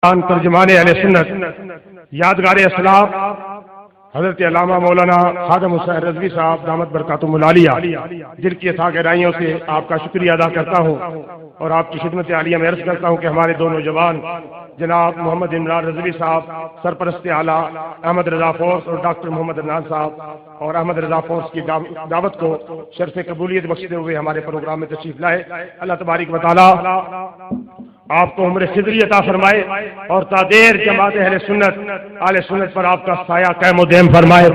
ترجمان اہل سنت یادگار اسلاف حضرت علامہ مولانا خادم حسین رضوی صاحب دامت برکاتہم العالیہ، جن کی عطا گہرائیوں سے آپ کا شکریہ ادا کرتا ہوں اور آپ کی خدمت عالیہ میں عرض کرتا ہوں کہ ہمارے دو نوجوان جناب محمد عمران رضوی صاحب سرپرست اعلیٰ احمد رضا فورس اور ڈاکٹر محمد عدنان صاحب اور احمد رضا فورس کی دعوت کو شرف قبولیت بخشتے ہوئے ہمارے پروگرام میں تشریف لائے۔ اللہ تبارک و تعالی آپ کو عمر خضری عطا فرمائے اور تادیر جماعت اہل سنت پر آپ کا سایہ قائم و دائم فرمائے۔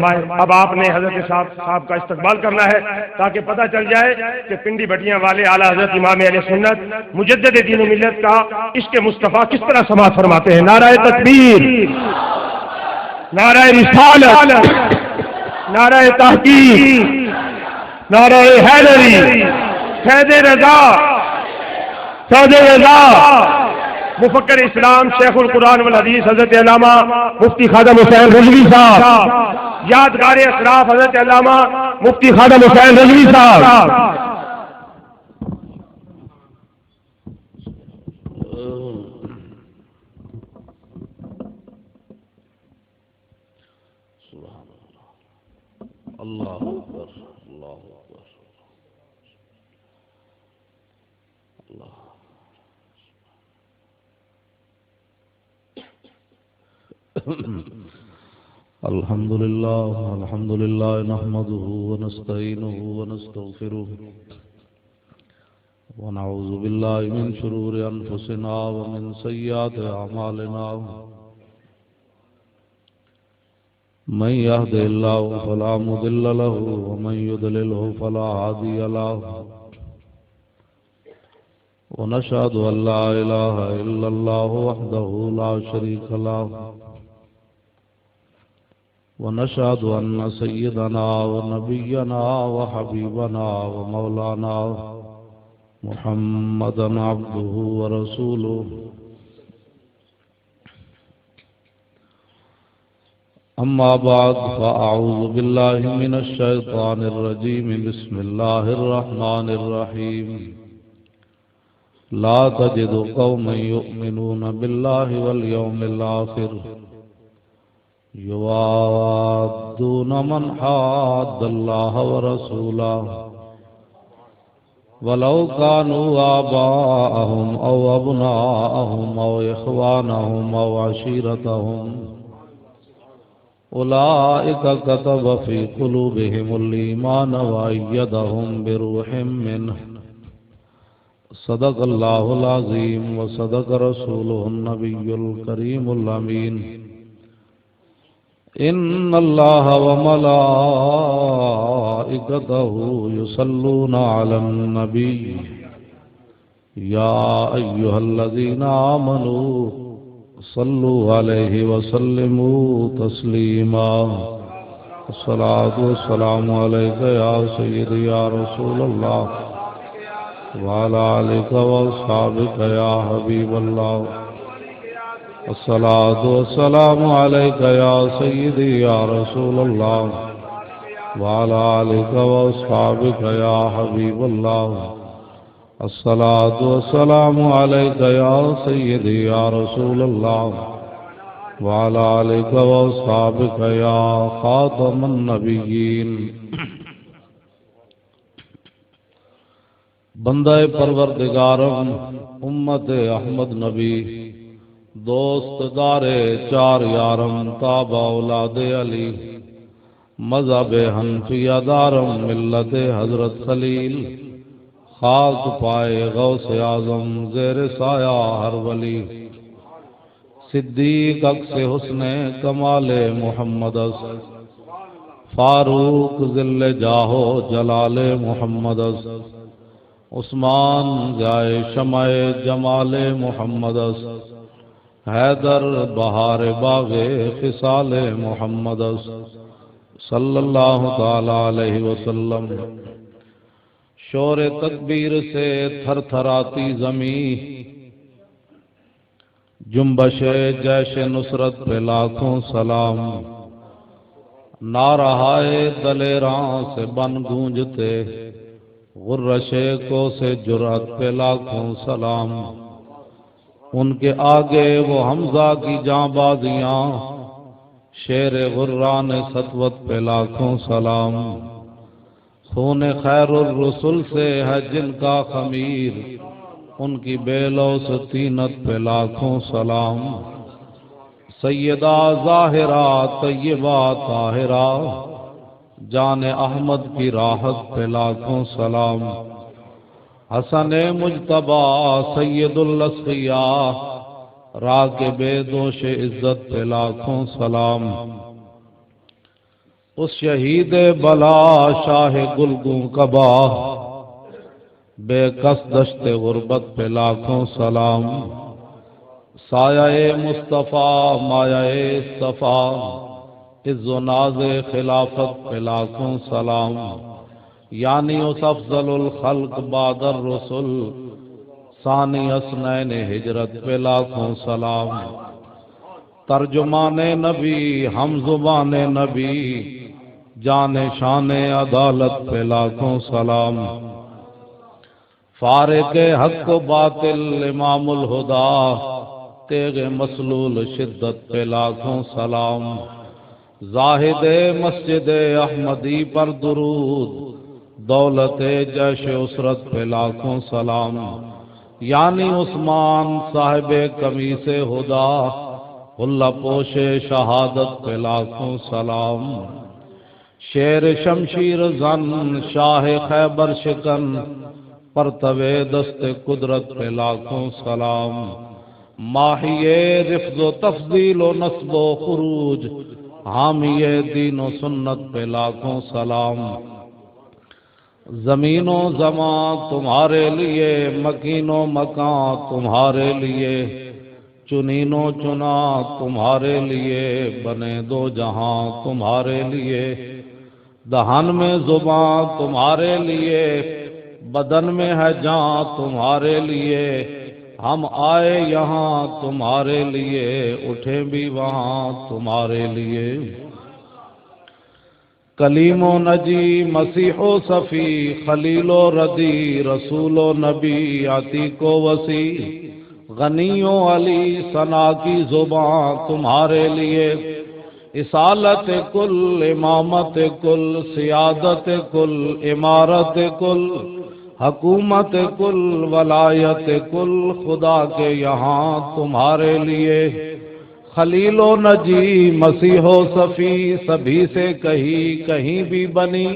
اب آپ نے حضرت صاحب کا استقبال کرنا ہے تاکہ پتہ چل جائے کہ پنڈی بٹیاں والے اعلیٰ حضرت امام اہل سنت مجدد دین و ملت کا عشق مصطفیٰ کس طرح سماعت فرماتے ہیں۔ نعرہ تکبیر، نعرہ رسالت، نعرہ تحقیق، نعرہ حیدری، فیض رضا، فیض رضا، مفکر اسلام شیخ القرآن والحدیث حضرت علامہ مفتی خادم حسین رضوی صاحب، یادگار اسلاف حضرت علامہ مفتی خادم حسین رضوی صاحب۔ اللہ اکبر، اللہ اکبر، اللہ۔ الحمد للہ نحمده ونستعینه ونستغفره ونعوذ باللہ من شرور انفسنا ومن سیئات اعمالنا، من يهد الله فلا مضل له ومن يضلله فلا هادي له، ونشهد أن لا إله إلا الله وحده لا شريك له، ونشهد أن سيدنا ونبينا وحبيبنا ومولانا محمدا عبده ورسوله، أما بعد فأعوذ بالله من الشيطان الرجيم، بسم الله الرحمن الرحيم، لا تجد قوما يؤمنون بالله واليوم الآخر يوادون من حاد الله ورسوله ولو كانوا آباءهم أو أبناءهم أو إخوانهم أو عشيرتهم أولئك كتب في قلوبهم الإيمان وأيدهم بروح منه، صدق الله العظيم وصدق رسوله النبي الكريم الأمين، إن الله وملائكته يصلون على النبي يا أيها الذين آمنوا صلوا عليه وسلموا تسليما، الصلاة والسلام عليك يا سيدي يا رسول الله وعلى آلك وأصحابك يا حبيب الله، الصلاة والسلام عليك يا سيدي يا رسول الله وعلى آلك وأصحابك يا حبيب الله، الصلاة والسلام عليك يا سيدي يا رسول الله وعلى آلك وأصحابك يا خاتم النبيين۔ بندہ پروردگارم امت احمد نبی، دوستگار چار یارم تابع اولاد علی، مذہب حنفیہ دارم ملت حضرت خلیل، خاک پائے غوث اعظم زیر سایہ ہر ولی، صدیق اکس حسن کمال محمد، فاروق ذل جاہو جلال محمد، عثمان جائے شمع جمال محمد، حیدر بہار باغ خصال محمد صلی اللہ تعالی علیہ وسلم۔ شور تکبیر سے تھر تھراتی زمین، جنبش جیش نصرت پہ لاکھوں سلام، نارہائے دلیراں سے بن گونجتے، غرش کو سے جرات پہ لاکھوں سلام، ان کے آگے وہ حمزہ کی جاں بازیاں، شیر غران سطوت پہ لاکھوں سلام۔ خون خیر الرسل سے ہے جن کا خمیر، ان کی بے لوث طینت پہ لاکھوں سلام۔ سیدہ ظاہرہ طیبہ طاہرہ، جان احمد کی راحت پہ لاکھوں سلام۔ حسن مجتبی سید الاسقیاء، راکب دوش عزت پہ لاکھوں سلام۔ اس شہید بلا شاہ گلگوں کبا، بے کس دشت غربت پہ لاکھوں سلام۔ سایہ مصطفیٰ مایہ صفا، عز و ناز خلافت پہ لاکھوں سلام۔ یعنی اس افضل الخلق بعد الرسل، ثانی اثنین ہجرت پہ لاکھوں سلام۔ ترجمان نبی ہم زبان نبی، جان شان عدالت پہ لاکھوں سلام۔ فارق حق و باطل امام الہدا، تیغ مسلول شدت پہ لاکھوں سلام۔ زاہد مسجد احمدی پر درود، دولت جیش اسرت پہ لاکھوں سلام۔ یعنی عثمان صاحب قمیص ہدا، حلہ پوش شہادت پہ لاکھوں سلام۔ شیر شمشیر زن شاہ خیبر شکن، پرتو دست قدرت پہ لاکھوں سلام۔ ماہی رفض و تفضیل و نصب و خروج، حامی دین و سنت پہ لاکھوں سلام۔ زمین و زمان تمہارے لیے، مکین و مکان تمہارے لیے، چنین و چنا تمہارے لیے، بنے دو جہاں تمہارے لیے۔ دہن میں زبان تمہارے لیے، بدن میں ہے جان تمہارے لیے۔ ہم آئے یہاں تمہارے لیے، اٹھے بھی وہاں تمہارے لیے۔ کلیم و نجی مسیح و صفی، خلیل و ردی رسول و نبی، عتیق و وسیع غنی و علی، ثنا کی زبان تمہارے لیے۔ اصالت کل امامت کل، سیادت کل امارت کل، حکومت کل ولایت کل، خدا کے یہاں تمہارے لیے۔ خلیل و نجی مسیح و صفی، سبھی سے کہیں بھی بنی،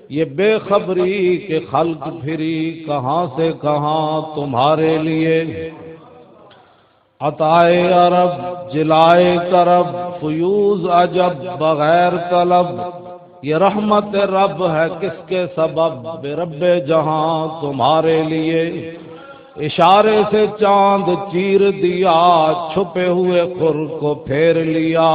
یہ بے خبری کہ خلق پھری کہاں سے کہاں تمہارے لیے۔ عطائے عرب جلائے کرب، فیوز عجب بغیر طلب، یہ رحمت رب ہے کس کے سبب، بے رب جہاں تمہارے لیے۔ اشارے سے چاند چیر دیا، چھپے ہوئے خور کو پھیر لیا،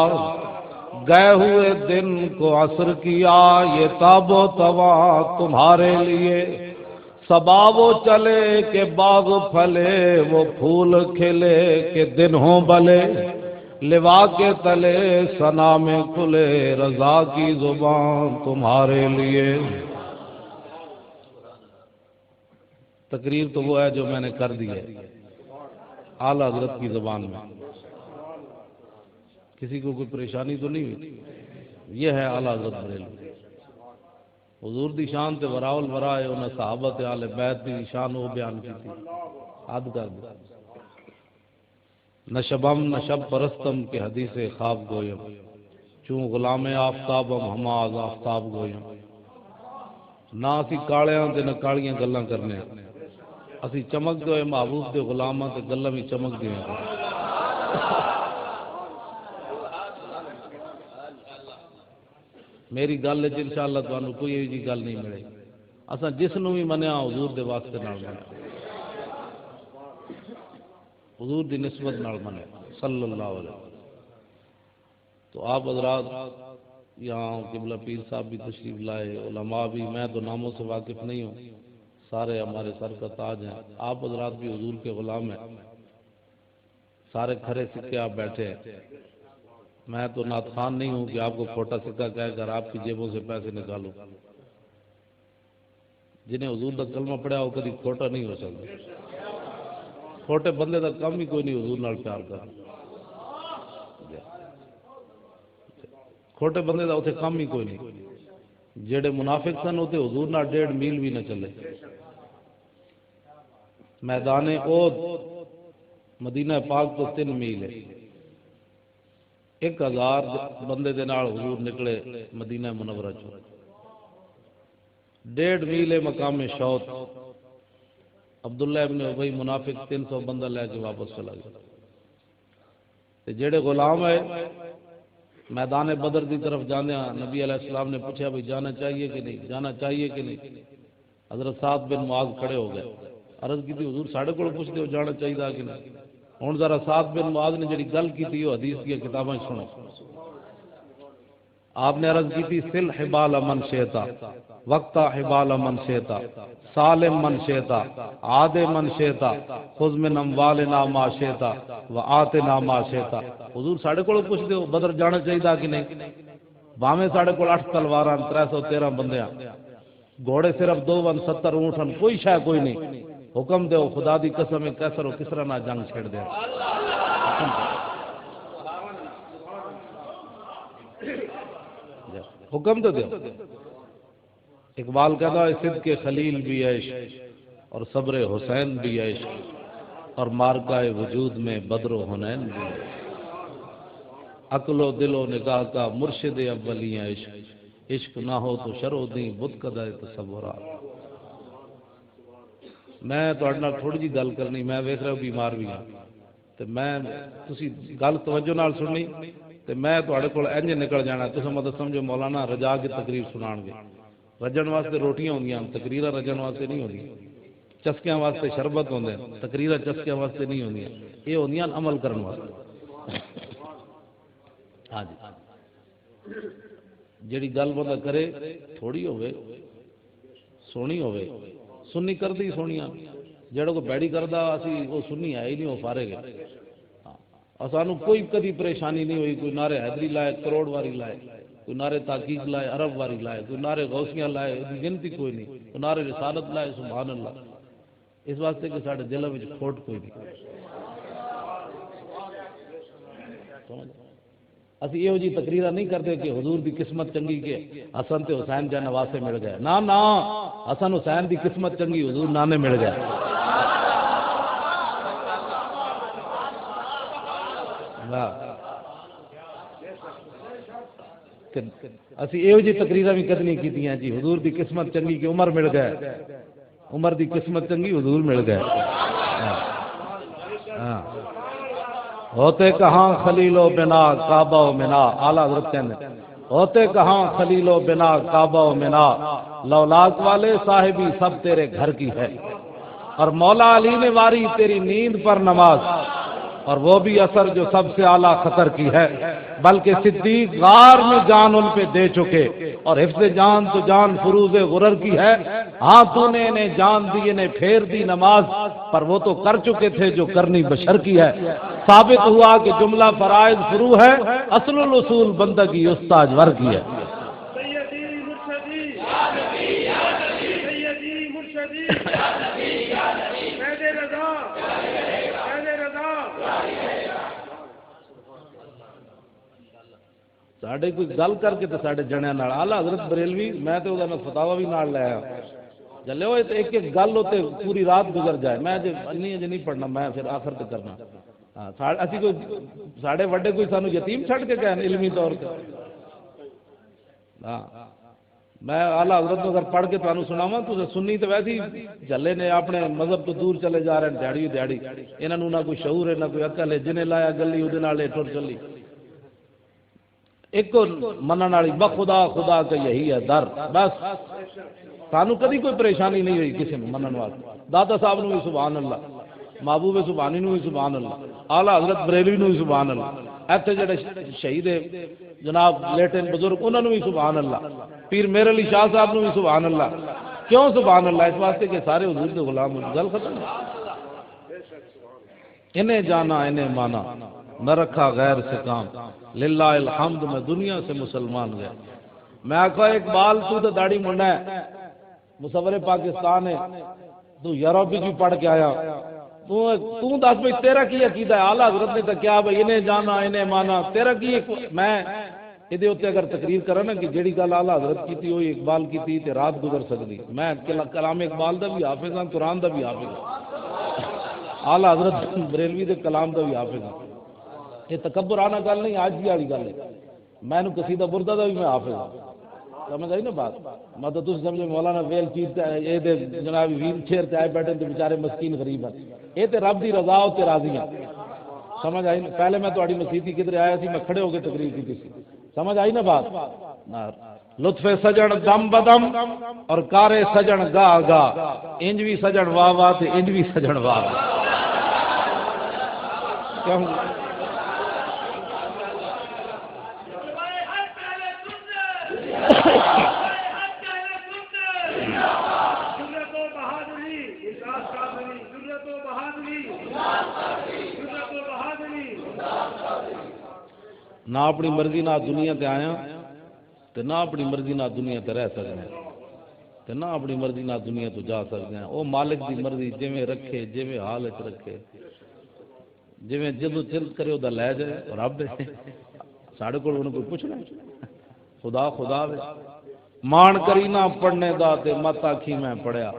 گئے ہوئے دن کو عصر کیا، یہ تاب و توا تمہارے لیے۔ صبا وہ چلے کہ باغ پھلے، وہ پھول کھلے کہ دن ہوں بلے، لوا کے تلے ثنا میں کھلے، رضا کی زبان تمہارے لیے۔ تقریر تو وہ ہے جو میں نے کر دی ہے اعلیٰ حضرت کی زبان میں، کسی کو کوئی پریشانی تو نہیں ہوئی؟ یہ ہے اعلیٰ حضرت بریلوی۔ حضور دی شان تے وراول ورائے انہیں صحابت آل بیت دی شان وہ بیان کی تھی، حد کر دی۔ نشبم نشب پرستم کے حدیث خواب گویم، چون غلام آفتابم ہما از آفتاب گویم۔ نہ اسی کالیاں تے نہ کالیاں گلاں کرنے، اسی چمک دے محبوب دے غلاماں تے گلاں بھی چمک دیاں۔ میری گل ہے انشاءاللہ تانوں کوئی ایسی گل نہیں ملے، اساں جس نو بھی منیا حضور دے واسطے نال منیا، حضور دی نسبت نال منیا صلی اللہ علیہ وسلم۔ تو آپ حضرات یہاں قبلہ پیر صاحب بھی تشریف لائے، علماء بھی، میں تو ناموں سے واقف نہیں ہوں، سارے ہمارے سر کا تاج ہیں، آپ حضرات بھی حضور کے غلام ہیں، سارے کھرے سکے آپ بیٹھے ہیں۔ میں تو نعت خوان نہیں ہوں کہ آپ کو کھوٹا سکہ کہہ کر آپ کی جیبوں سے پیسے نکالوں۔ جنہیں حضور کا کلمہ پڑھا وہ کبھی کھوٹا نہیں ہو سکتا۔ کھوٹے بندے دا کم ہی کوئی نہیں حضور نال پیار کر، کھوٹے بندے دا اتنے کم ہی کوئی نہیں. جڑے منافق سن اتنے حضور نال 1.5 میل بھی نہ چلے. میدان احد مدینہ پاک تو 3 میل ہے. 1000 بندے دے نال حضور نکلے مدینہ منورہ چ. 1.5 میل ہے مقام شوت. عبداللہ ابن ابی منافق 300 بندہ لے کے واپس چلا گیا. جڑے غلام ہے میدان بدر کی طرف جانے نبی علیہ السلام نے پوچھا بھائی جانا چاہیے کہ نہیں، جانا چاہیے کہ نہیں. حضرت سعد بن معاذ کھڑے ہو گئے. عرض کی تھی حضور ساڑھے کو پوچھتے ہو جانا چاہیے کہ نہیں. ہوں ذرا سعد بن معاذ نے جڑی گل کی تھی وہ حدیث کی کتابیں سنو. آپ نے عرض کی تھی سل حبال من شیتا وقتا حبال من شیتا سالم من شیتا عاد من شیتا خذ من اموالنا ما شیتا وآتنا ما شیتا. حضور ساڑھے کو پوچھتے ہو بدر جانا چاہیے کہ نہیں. باویں ساڑھے کو 8 تلواراں 313 بندیاں گھوڑے صرف 2 70 اونٹن کوئی شے کوئی نہیں. حکم دے خدا دی قسم کیسر و کسرا نہ جنگ چھیڑ دے. حکم تو دے. اقبال کہتا ہے صدق خلیل بھی عیش اور صبر حسین بھی عیش اور مارکہ وجود میں بدر و حنین بھی عیش. عقل و دل و نگاہ کا مرشد اولی عشق. عشق نہ ہو تو شرو دیں بت قدر تصورات. میں تہاڈے نال تھوڑی جی گل کرنی. میں ویکھ رہا بیمار بھی ہاں تے میں تسی گل توجہ نال سننی تے میں تہاڈے کول انج نکل جانا. تساں مطلب سمجھو مولانا رجا کی تقریر سنان گے. رجن واسطے روٹیاں ہوندیاں تقریراں رجن واسطے نہیں ہوندیاں. چسکیاں واسطے شربت ہوندے تقریراں چسکیاں واسطے نہیں ہوندیاں. یہ ہوندیاں عمل کرن واسطے. ہاں جی جیڑی گل بندہ کرے تھوڑی ہوے سونی ہوے سنی کردی سونیاں. جڑا کو بیڑی کردا اسی وہ سنی ہے ہی نہیں وہ فارغ ہے. سانو کوئی کدی پریشانی نہیں ہوئی. کوئی نعرے حیدری لائے کروڑ واری لائے, کوئی نعرے تحقیق لائے ارب واری لائے, کوئی نعرے غوثیاں لائے گنتی کوئی نہیں, کوئی نعرے رسالت لائے سبحان اللہ. اس واسطے کہ ساڈے دل وچ کھوٹ کوئی نہیں. اسی یہ جی تقریرہ نہیں کرتے کہ حضور دی قسمت چنگی کہ حسن تے حسین جا نواسے مل گئے. نا نا, حسن حسین دی قسمت چنگی حضور نانے مل گئے. اسی یہ جی تقریرہ بھی کدنی کی جی حضور دی قسمت چنگی کہ عمر مل گئے, عمر دی قسمت چنگی حضور مل گئے. ہوتے کہاں خلیل و بنا کعبہ و منا, اعلیٰ حضرت کہنے ہوتے کہاں خلیل و بنا کعبہ و منا, لولاک والے صاحبی سب تیرے گھر کی ہے, اور مولا علی نے واری تیری نیند پر نماز, اور وہ بھی اثر جو سب سے اعلیٰ خطر کی ہے, بلکہ صدیق غار میں جان ان پہ دے چکے, اور حفظ جان تو جان فروز غرر کی ہے. ہاں تو نے انہیں جان دی انہیں پھیر دی نماز, پر وہ تو کر چکے تھے جو کرنی بشر کی ہے. ثابت ہوا کہ جملہ فرائض فرو ہے, اصل الاصول بندگی استاج ور کی ہے. ساڈے کوئی گل کر کے تو ساڈے جنیاں نال اعلیٰ حضرت بریلوی میں تو وہ فتاوا بھی نال لایا جلے ہوئے تو ایک ایک گل ہوتے پوری رات گزر جائے. میں نہیں پڑھنا, میں پھر آخر تک کرنا. ہاں اسی کوئی ساڈے وڈے کوئی سانو یتیم چھڈ کے گئے علمی طور پہ. ہاں میں اعلیٰ حضرت کو اگر پڑھ کے تمہیں سناواں تو سنی تو ویسے ہی جلے نے اپنے مذہب تو دور چلے جا رہے ہیں دیہڑی دیہڑی. انہوں نہ کوئی شعور ہے نہ کوئی عقل ہے. جنہیں لایا گلی وہ ٹر چلی. ایک منن والی بخدا خدا کا یہی ہے در, بس سانو کدی کوئی پریشانی نہیں ہوئی کسی نے منن واسطے. دادا صاحب نو بھی سبحان اللہ, محبوب سبحانی نو بھی سبحان اللہ, اعلیٰ حضرت بریلوی نو بھی سبحان اللہ, ایتھے جڑے شہید جناب لیٹے بزرگ انہوں نے بھی سبحان اللہ, پیر میر علی شاہ صاحب نو بھی سبحان اللہ. کیوں سبحان اللہ؟ اس واسطے کہ سارے حضور کے غلام گل ختم. انہیں جانا انہیں مانا نہ رکھا غیر سے کام, للہ الحمد میں دنیا سے مسلمان گیا. میں آخا اقبال تو داڑھی منڈا ہے, مصور پاکستان ہے, تو یورپ بھی پڑھ کے آیا, تو دس بھائی تیرا کی عقیدہ ہے؟ اعلیٰ حضرت نے تو کیا بھائی انہیں جانا انہیں مانا، تیرا کی؟ میں یہ اتنے اگر تقریر کرا نا کہ جیڑی گل اعلیٰ حضرت کی تھی وہ اقبال کی تھی تے رات گزر سکتی، میں کلام اقبال دا بھی حافظ ہاں، قرآن دا بھی حافظ ہاں، اعلیٰ حضرت بریلوی دے کلام دا بھی حافظ ہاں۔ یہ تکبرانہ گل نہیں، آج بھی والی گل ہے۔ میں قصیدہ بردہ دا بھی میں حافظ ہوں، سمجھ آئی نا بات؟ مطلب تم سمجھے مولانا ویل چیز یہ جناب ویل چیئر تے آئے بیٹھے تے بیچارے مسکین غریب ہیں، یہ تے رب دی رضا تے راضی ہیں، سمجھ آئی؟ پہلے میں تہاڈی مسیتی کدھر آیا سی، میں کھڑے ہو کے تقریر کی تھی، سمجھ آئی نا بات؟ لطف سجن دم بدم اور کارے سجن گا گا، انج بھی سجن واہ واہ تے انج بھی سجن واہ واہ۔ کیوں نہ اپنی مرضی نہ دنیا تے آیا تے نہ اپنی مرضی نہ دنیا تے رہ سکتے ہیں تے نہ اپنی مرضی نہ دنیا تو جا سکتے ہیں۔ وہ مالک دی مرضی جویں رکھے، جویں حالت رکھے، جویں جدو چل کرے وہ لے جائے، اور رب ساڑھے کو انہوں کوئی پوچھنا خدا خدا وے مان کری نہ پڑھنے دا تے مت آکھی میں پڑھیا۔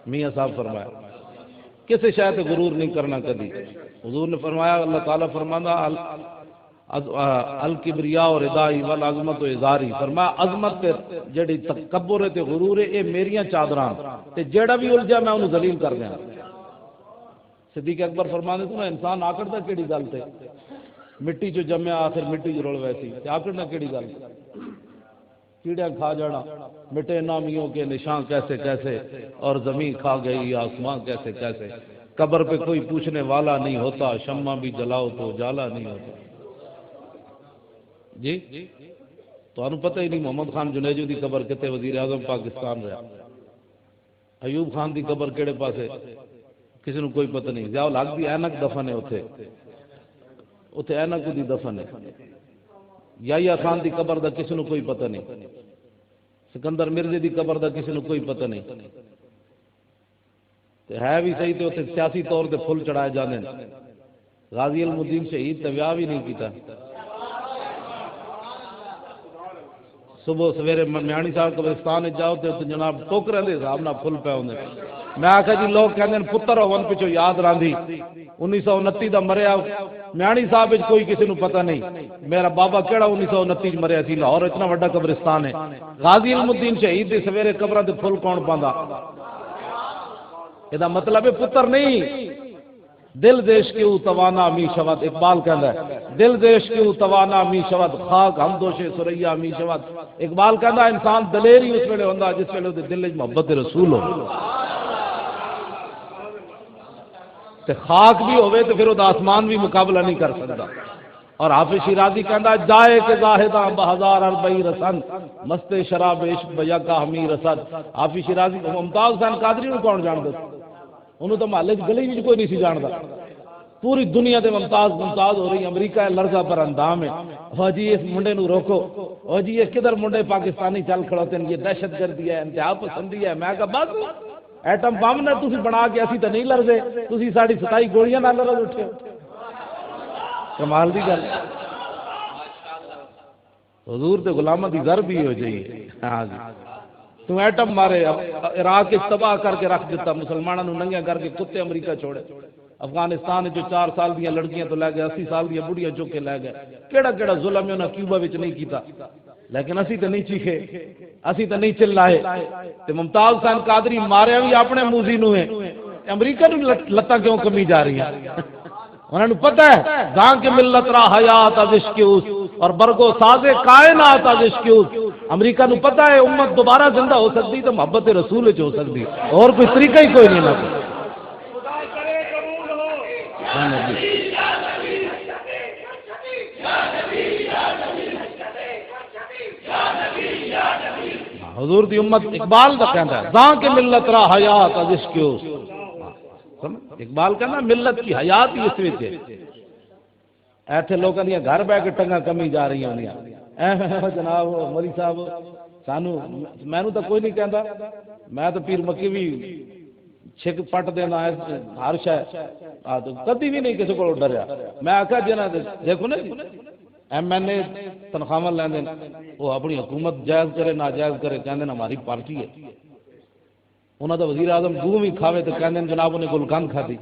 میاں صاحب فرمایا کسی شاید غرور نہیں کرنا کبھی۔ حضور نے فرمایا، اللہ تعالیٰ فرمانا الکبریا اور ردائی والعظمت و ازاری، فرمایا عظمت تے جڑی تکبر تے غرور ہے اے میریاں چادراں تے جیڑا بھی الجھا میں انہوں ذلیل کر دیا۔ صدیق اکبر فرمانے تو نا انسان آکڑ دا کیڑی گل تے مٹی چو جمیا آخر مٹی چ رول ویسی تے آکڑ نہ کیڑی گل، کیڑیاں کھا جانا مٹے نامیوں کے نشان کیسے کیسے، اور زمین کھا گئی آسمان کیسے کیسے، قبر پہ کوئی پوچھنے والا نہیں ہوتا، شمع بھی جلاؤ تو اجالا نہیں ہوتا۔ جی تو انہوں پتہ ہی نہیں محمد خان جنیجو دی قبر کتے وزیر اعظم پاکستان رہا، ایوب خان دی قبر کیڑے پاسے کسی نے کوئی پتہ نہیں، ضیاء الحق دی اینک دفن ہے اتنے اینک دی دفن ہے، یحییٰ خان دی قبر دا کسی نے کوئی پتہ نہیں، سکندر مرزے دی قبر دا کسی نے کوئی پتہ نہیں، ہے بھی صحیح تو اتنے سیاسی طور تے پھل چڑھائے جانے، غازی المدین شہید تے ویاہ بھی نہیں کیتا۔ صبح سویرے میانی صاحب قبرستان جاؤ تو جناب ٹوکرے دے حساب نہ پھل پے ہوندے۔ میں آخیا جی لوگ کہندے پتر ہون پچھو یاد راندھی 1929 دا مریا میانی صاحب وچ کوئی کسی نو پتہ نہیں، میرا بابا کیڑا 1929 مریا سی، لاہور اتنا بڑا قبرستان ہے، غازی المدین شہید دے سویرے قبراں تے پھل کون پاندا؟ یہ مطلب ہے پتر نہیں، دل دیش کیوں توانا می شود، اقبال کہندا ہے دل دیش کیوں توانا می شود، خاک ہم دوش سریا می شود۔ اقبال کہندا انسان دلیر ہی اس ویلے ہوندا جس ویلے دے دل وچ محبت رسول ہو، تے خاک بھی ہوئے تو پھر وہ آسمان بھی مقابلہ نہیں کر سکتا۔ اور حافظ شیرازی کہندا جائے کہ زاہداں بہزار اربعی رسن، مست شراب عشق بیا کا ہمی رسد۔ حافظ شیرازی ممتاز حسین قادری نو کون جاندا؟ انہوں تو محلے گلی بھی کوئی نہیں سی جانتا، پوری دنیا دے ممتاز ہو رہی، امریکہ لرزہ پر اندام ہے، ہو جی اس منڈے نو روکو، ہو جی یہ کدھر منڈے پاکستانی چل کھڑوتے ہیں، یہ دہشت گردی ہے، انتہا پسندی ہے۔ میں کہا بس ایٹم بم نے تسی بنا کے اسی تو نہیں لڑتے، تسی ساڑی 27 گولیاں نہ لڑ اٹھے، کمال دی گل۔ حضور تے غلامہ دی ضرب ہی ہو جائیے۔ ہاں جی تو ایٹم مارے، عراق تباہ کر کے رکھ دیتا، مسلمانوں نے ننگیا کر کے کتے امریکہ چھوڑے، افغانستان جو 4 سال دیا لڑکیاں تو لے گئے، 80 سال دیا بڑھیاں چک کے لے گئے، کیڑا کیڑا ظلم انہاں کیوبا وچ نہیں کیتا، لیکن اسی تے نہیں چیخے، اسی تے نہیں چلائے۔ تے ممتاز حسین قادری ماریا بھی اپنے موزی نو ہے، امریکہ نو لتاں کیوں کمی جا رہی ہیں؟ انہوں نے پتہ ہے جہاں کے ملت را حیات از عشق اس اور برگو ساز کائنات از عشق اس۔ امریکہ نو پتہ ہے امت دوبارہ زندہ ہو سکتی تو محبت رسول وچ ہو سکتی، اور کوئی طریقہ ہی کوئی نہیں نہ کوئی۔ حضور دی امت اقبال دا کہندا ہے جہاں کے ملت را حیات از عشق اس، اقبال کہنا ملت کی حیات ہی اس وچ ہے۔ ایتھے لوکاں دیاں گھر بیٹھ کے ٹنگاں کمی جا رہی ہوندیاں، جناب مولی صاحب سانو مینوں تو کوئی نہیں کہندا، میں تو پیر مکی بھی چھک پٹ دینا ہے ہر شے تو کدی بھی نہیں کسی کو ڈریا میں آخیا جی دیکھو نا ایم این اے تنخواہ لیندے وہ اپنی حکومت جائز کرے ناجائز کرے کہندے ہماری پارٹی ہے انہوں دا وزیر اعظم گوں بھی کھاوے تو کہندے جناب انہیں گلقند کھا دی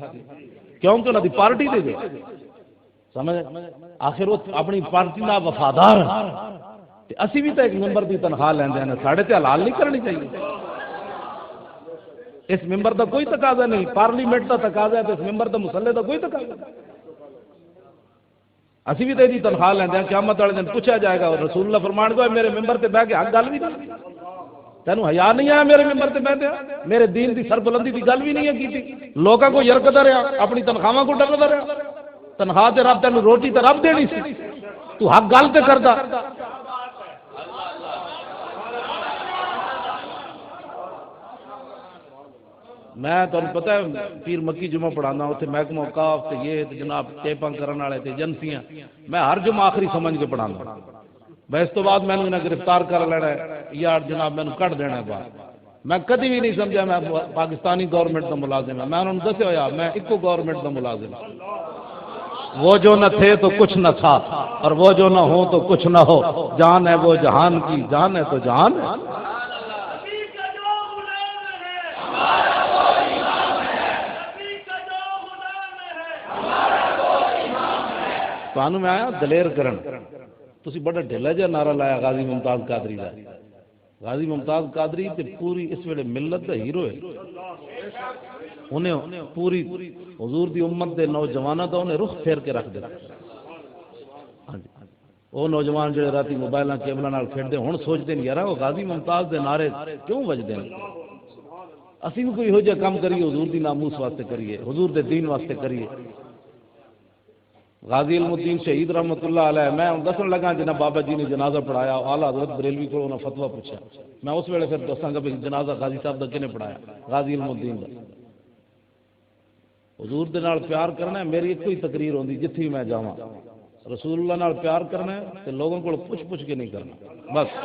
کیونکہ انہوں دی پارٹی دے گئے سمجھ آخر وہ اپنی پارٹی نہ وفادار ہیں اسی بھی تو ایک ممبر دی تنخواہ لیندے ہیں ساڑھے تے حلال نہیں کرنی چاہیے اس ممبر دا کوئی تقاضا نہیں پارلیمنٹ دا تقاضا ہے تو اس ممبر دا مسلح دا کوئی تقاضا نہیں اسی بھی تو یہ تنخواہ لیندے ہیں قیامت والے دن پوچھا جائے گا اور رسول اللہ فرمان کو میرے ممبر تے بیٹھ کے حق گل بھی نہیں تینوں حیا نہیں آیا میرے ممبر تے بیٹھے میرے دین دی سربلندی دی گل بھی نہیں ہے کی لوگوں کو یرکدا رہا اپنی تنخواہ کو ڈردا رہا تنخواہ تے رب تینوں روٹی تے رب دینی سی تو حق گل تے کردا میں تمہیں پتہ ہے پیر مکی جمعہ پڑھانا اتنے محکمہ اوقاف تے یہ تے جناب ٹیپاں کرن والے تے ایجنسیاں میں ہر جمعہ آخری سمجھ کے پڑھانا میں اس تو بعد میں نے گرفتار کر لینا ہے یا جناب میں نے کٹ دینا ہے باہر میں کدی بھی نہیں سمجھا میں پاکستانی گورنمنٹ کا ملازم ہے میں انہوں نے دسیا ہوا میں ایک گورنمنٹ کا ملازم ہوں وہ جو نہ تھے تو کچھ نہ تھا اور وہ جو نہ ہو تو کچھ نہ ہو جان ہے وہ جہان کی جان ہے تو جہان ہے تانوں میں آیا دلیر کرن تسی بڑا ڈھلا جا نعرہ لایا غازی ممتاز قادری دا غازی ممتاز قادری تے پوری اس ویلے ملت دا ہیرو ہے انہیں پوری حضور دی امت دے نوجواناں دا انہیں رخ پھیر کے رکھ دیا وہ نوجوان جڑے راتی موبائلاں کیبلاں نال کھیڈدے ہن سوچدے نہیں یار وہ غازی ممتاز دے نعرے کیوں وجدے ہیں اسی بھی کوئی ہو جا کام کریے حضور دی ناموس واسطے کریے حضور دے دین واسطے کریے غازی علم الدین شہید رحمت اللہ علیہ میں دسن لگا جناب بابا جی نے جنازہ پڑھایا اعلیٰ حضرت بریلوی کو انہوں نے فتویٰ پوچھا میں اس ویلے پھر دساں گا کہ جنازہ غازی صاحب دا کنے پڑھایا غازی علم الدین دا حضور دے نال پیار کرنا ہے میری ایک کوئی تقریر ہوندی جتھی میں جاواں رسول اللہ نال پیار کرنا ہے تے لوگوں کو پوچھ کے نہیں کرنا بس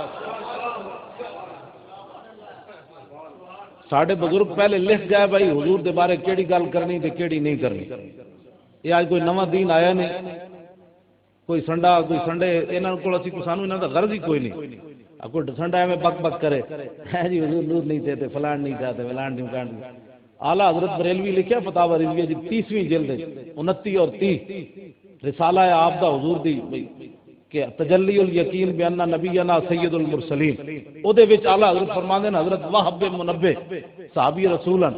ساڈے بزرگ پہلے لکھ گئے بھائی حضور دے بارے کیڑی گل کرنی تے کیڑی نہیں کرنی یہ آج کوئی نواں دین آیا نہیں کوئی سنڈا کوئی سنڈے یہاں کو سانو یہاں کا غرض ہی کوئی نہیں کوئی سنڈا میں بک بک کرے ہے جی حضور نور نہیں تھے فلان نہیں تھا فلان نہیں کان اعلیٰ حضرت بریلوی لکھا فتاوی رضویہ جی 30ویں جلد 29 اور 30 رسالہ ہے آپ دا حضور دی کہ تجلی الیقین بیاننا نبینا سید المرسلین او دے وچ اعلیٰ حضرت فرماندے حضرت وہب منبہ صحابی رسولن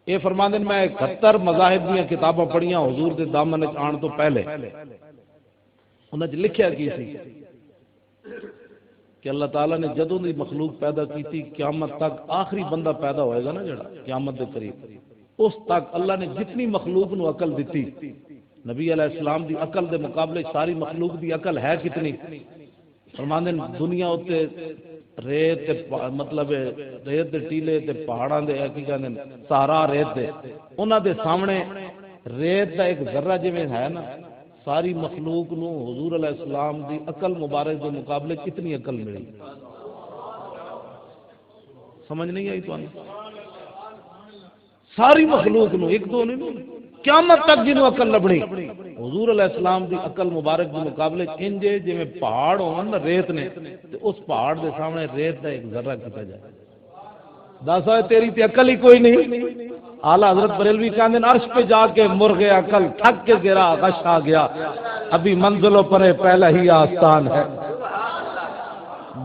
یہ فرماندے میں 71 مذاہب دیا کتاباں پڑھیاں حضور دے دامن آن تو پہلے انہاں نے لکھیا کی سی کہ اللہ تعالیٰ نے جدوں دی مخلوق پیدا کی تھی قیامت تک آخری بندہ پیدا ہوئے گا نا جڑا قیامت دے قریب اس تک اللہ نے جتنی مخلوق نو عقل دیتی نبی علیہ السلام دی عقل دے مقابلے ساری مخلوق دی عقل ہے کتنی فرماندے دنیا اتے ریت مطلب ریت دے ٹیلے تے پہاڑاں دے کی کہندے سارا ریت دے انہاں دے سامنے ریت دا ایک ذرہ جویں ہے نا ساری مخلوق نو حضور علیہ السلام دی عقل مبارک دے مقابلے کتنی عقل ملی سمجھ نہیں آئی تو ساری مخلوق نو ایک دو نہیں قیامت تک جنوں عقل لبنی حضور علیہ السلام دی عقل مبارک دے مقابلے انجے جویں پہاڑ ہون نا ریت نے تے اس پہاڑ دے سامنے ریت دا ایک ذرہ کیتا جائے دسا تیری تے عقل ہی کوئی نہیں اعلیٰ حضرت بریلوی کہندے عرش پہ جا کے مرغ عقل تھک کے گرا غش آ گیا ابھی منزلوں پر پہلا ہی آستان ہے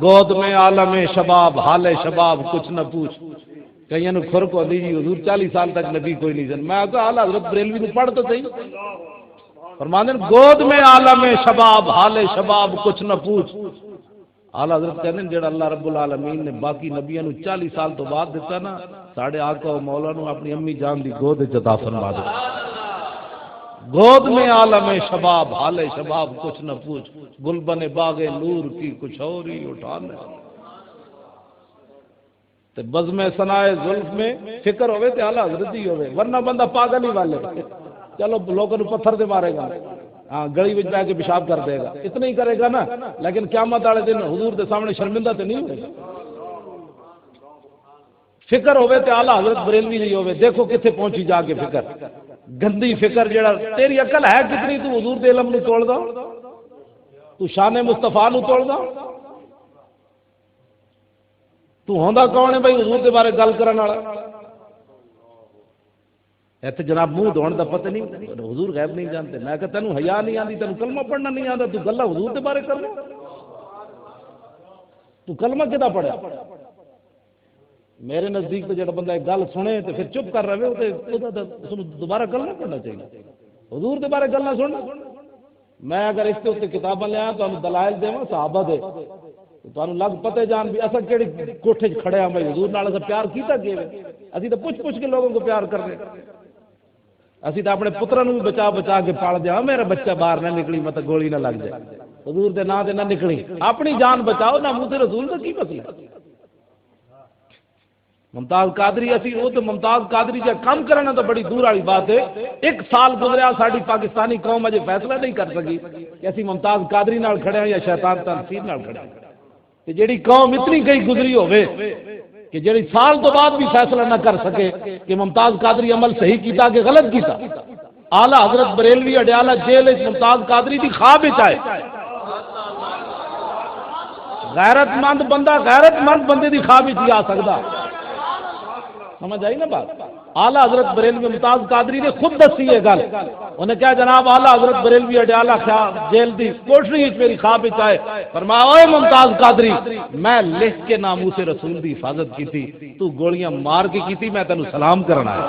گود میں عالم شباب حال شباب کچھ نہ پوچھ کہیں نے کھر کو دی جی حضور 40 سال تک نبی کوئی نہیں جن میں کہا اعلیٰ حضرت بریلوی نے پڑھ تو صحیح فرماندے گود میں عالم شباب حال شباب کچھ نہ پوچھ اعلیٰ حضرت کہتے ہیں جڑا اللہ رب العالمین نے باقی نبیوں نو 40 سال تو بعد دیتا نا ساڑھے آقا و مولا نو اپنی امی جان دی گود عطا فرما دے گود میں عالم شباب حال شباب کچھ نہ پوچھ گلبن باغ نور کی کچھ اور ہی اٹھانے تے بزم ثنائے زلف میں فکر ہوئے تے اعلیٰ حضرت ہی ہوئے ورنہ بندہ پاگل ہی والے چلو لوگوں پتھر دے مارے گا ہاں گلی میں جا کے پیشاب کر دے گا اتنا ہی کرے گا نا لیکن قیامت والے دن حضور دے سامنے شرمندہ تے نہیں ہوگا فکر ہوے تے اعلی حضرت بریلوی نہیں ہوے، دیکھو کتنے پہنچی جا کے فکر، گندی فکر جڑا تیری عقل ہے کتنی، تو حضور دے علم نو توڑ دا، تو شان مصطفیٰ نو توڑ دا، تو ہوندا کون ہے بھائی حضور دے بارے گل کرن والا؟ ایتھے جناب منہ دھوڑ دا پتہ نہیں، حضور غیب نہیں جانتے، میں کہ تینوں حیا نہیں آندی، تینوں کلمہ پڑھنا نہیں آندا، تو گلاں حضور دے بارے کرنا، تو کلمہ کدا پڑھیا؟ میرے نزدیک تو جڑا بندہ ایک گل سنے تو پھر چپ کر رہے ہو، دوبارہ کلمہ پڑھنا چاہیے، حضور دے بارے گل نہ سننا۔ میں اگر اس کے اتنے کتاباں لیا تو دلائل دیواں صحابہ دے، تو لگ پتے جان بھی اصل کہڑی کوٹھے کھڑے ہیں بھائی حضور نال اسا پیار کیتا کیے، اسی تو پوچھ پوچھ کے لوگوں کو پیار کر رہے، اسی تو اپنے پتروں بھی بچا بچا کے پال دیا، میرا بچہ باہر نہ نکلی مت گولی نہ لگ جائے، حضور دے نام تے نہ نکلی، اپنی جان بچاؤ نہ منہ تے رسول دا کی مسئلہ۔ ممتاز قادری اسی وہ تو ممتاز قادری جا کام کرنا تو بڑی دور والی بات ہے، ایک سال گزریا ساری پاکستانی قوم اجے فیصلہ نہیں کر سکی کہ اسی ممتاز قادری نال کھڑے ہیں یا شیطان تنصیر نال کھڑے ہیں، کہ جیڑی قوم اتنی گئی گزری ہوئے کہ جیڑی سال تو بعد بھی فیصلہ نہ کر سکے کہ ممتاز قادری عمل صحیح کیتا کہ غلط کیتا۔ اعلی حضرت بریلوی اڈیالہ جیل ممتاز قادری دی خواب وچ آئے، غیرت مند بندہ غیرت مند بندے دی خواب وچ آ سکدا، سمجھ آئی نا بات؟ اعلیٰ حضرت بریلوی ممتاز قادری نے خود دسی یہ گل، انہیں کہا جناب اعلیٰ حضرت بریلوی اڈیالہ جیل دی کوٹری وچ میری خواب وچ آئے، فرمایا اوے ممتاز قادری میں لکھ کے ناموس رسول دی حفاظت کی تھی، تو گولیاں مار کے کی تھی، میں تینوں سلام کرنا ہے۔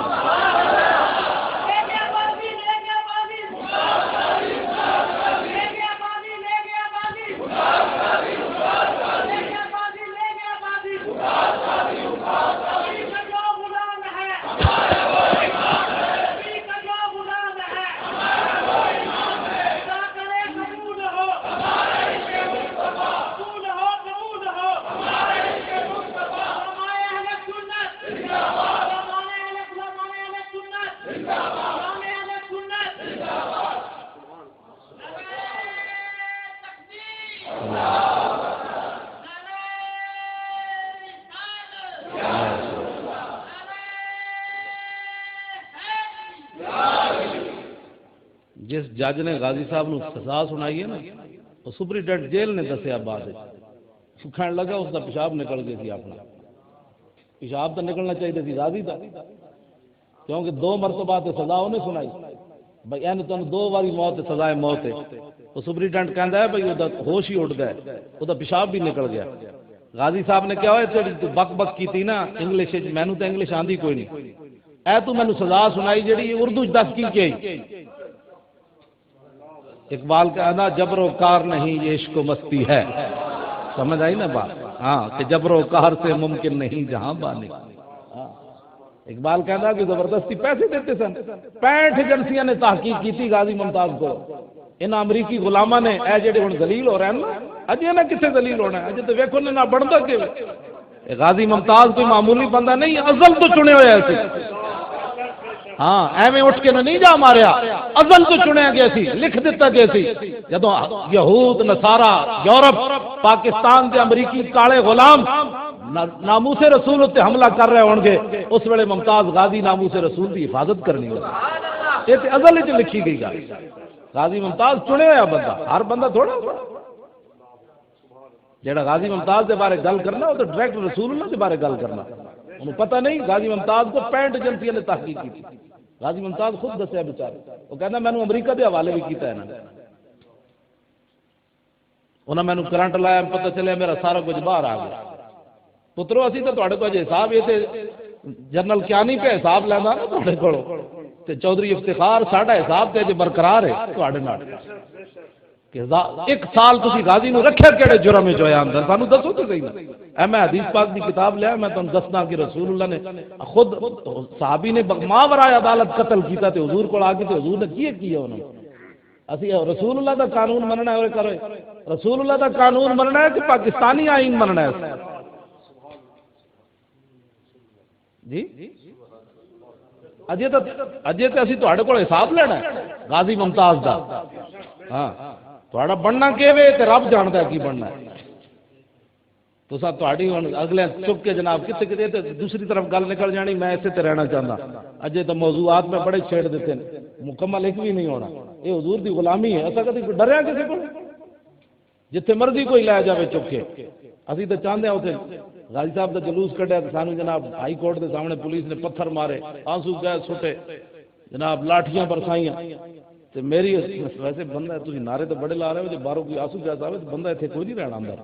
جس جج نے غازی صاحب نو سزا سنائی ہے نا، وہ سپرنٹینڈنٹ جیل نے دسیا بعد کھان لگا اس کا پیشاب نکل گئی تھی، اپنا پیشاب تو نکلنا چاہیے تھی غازی کا، کیونکہ 2 مرتبہ تو سزا انہیں سنائی بھائی این تم 2 باری موت سزائے موت ہے، وہ سپرنٹینڈنٹ کہندا ہے بھائی وہ ہوش ہی اٹھ گیا، وہ پیشاب بھی نکل گیا۔ غازی صاحب نے کیا ہوئے تو بک بک کی تھی نا انگلش، مینوں تو انگلش آندی کوئی نہیں، اے تو مینوں سزا سنائی جڑی اردو چ دس کی اقبال کا انا جبر و کار نہیں یہ عشق و مستی ہے، سمجھ آئی نا بات؟ ہاں کہ جبر و قہر سے ممکن نہیں جہاں بانی، اقبال کہنا کہ زبردستی پیسے دیتے سن۔ 65 ایجنسیاں نے تحقیق کی تھی غازی ممتاز کو، ان امریکی غلاماں نے اے جڑے ہن ذلیل ہو رہے ہیں نا، اجے نہ کسے ذلیل ہونا ہے، اجے تو ویکھو نہ بندا کہ غازی ممتاز کوئی معمولی بندہ نہیں، ازل تو چنے ہوئے ایسے، ہاں ایویں اٹھ کے نہیں جا ماریا، ازل تو چنیا گیا سی، لکھ دیتا گیا سی، جدوں یہود نصارا یورپ پاکستان دے امریکی کالے غلام ناموس رسول تے حملہ کر رہے ہون گے، اس ویلے ممتاز غازی ناموس رسول دی حفاظت کرنی لگا، یہ تے ازل وچ لکھی گئی گل۔ غازی ممتاز چنے ہویا بندہ، ہر بندہ تھوڑا جڑا غازی ممتاز دے بارے گل کرنا وہ تو ڈائریکٹ رسول اللہ دے بارے گل کرنا، انہوں پتہ نہیں غازی ممتاز کو 65 ایجنسیاں نے تحقیق کی تھی، غازی ممتاز خود دسیا بیچارے، وہ کہنا میں نے امریکہ دے حوالے بھی کیتا ہے نا، انہاں میں نے کرنٹ لایا، پتہ چلیا میرا سارا کچھ باہر آ گیا، پترو اسی تو تواڈے کول حساب یہ تے جنرل کیانی پہ حساب لینا نا تواڈے کولوں، تے چودھری افتخار ساڈا حساب تے اج برقرار ہے تواڈے نال کہ 1 سال تسی غازی نو رکھیا کیڑے جرم وچ ہویا اندر، سانو دسو تو صحیح نا۔ اے میں حدیث پاک دی کتاب لیا، میں تانوں دسنا کہ رسول اللہ نے خود صحابی نے ماورائے عدالت قتل کیتا تے حضور کول آ کے تے حضور نے کیا انہوں اسی رسول اللہ دا قانون مننا ہے، اور کرو رسول اللہ دا قانون مننا ہے کہ پاکستانی آئین مننا ہے جی؟ اجے تے اسی تواڈے کول حساب لینا ہے غازی ممتاز دا، ہاں تھوڑا بننا کیویں تے رب جاندا ہے کی بننا ہے۔ تو سا تہاڈی ہن اگلے چک کے جناب کتے کتے تے دوسری طرف گل نکل جانی میں اسے تے رہنا چاہتا اجے تو موضوعات میں بڑے چھیڑ دیتے ہیں مکمل ایک بھی نہیں ہونا یہ حضور دی غلامی ہے اسا کدی ڈریا کسی کو جتھے مرضی کوئی لے جاوے چک کے اسی تو چاہتے ہیں اتنے غازی صاحب کا جلوس کڈیا تو سانو جناب ہائی کورٹ کے سامنے پولیس نے پتھر مارے آنسو گیس سٹے جناب لاٹھیاں برسائیاں تے میری ویسے بندہ تھی نعرے تو بڑے لا رہے ہو جب باہروں کوئی آنسو گیس آئے تو بندہ اتنے کوئی نہیں رہنا اندر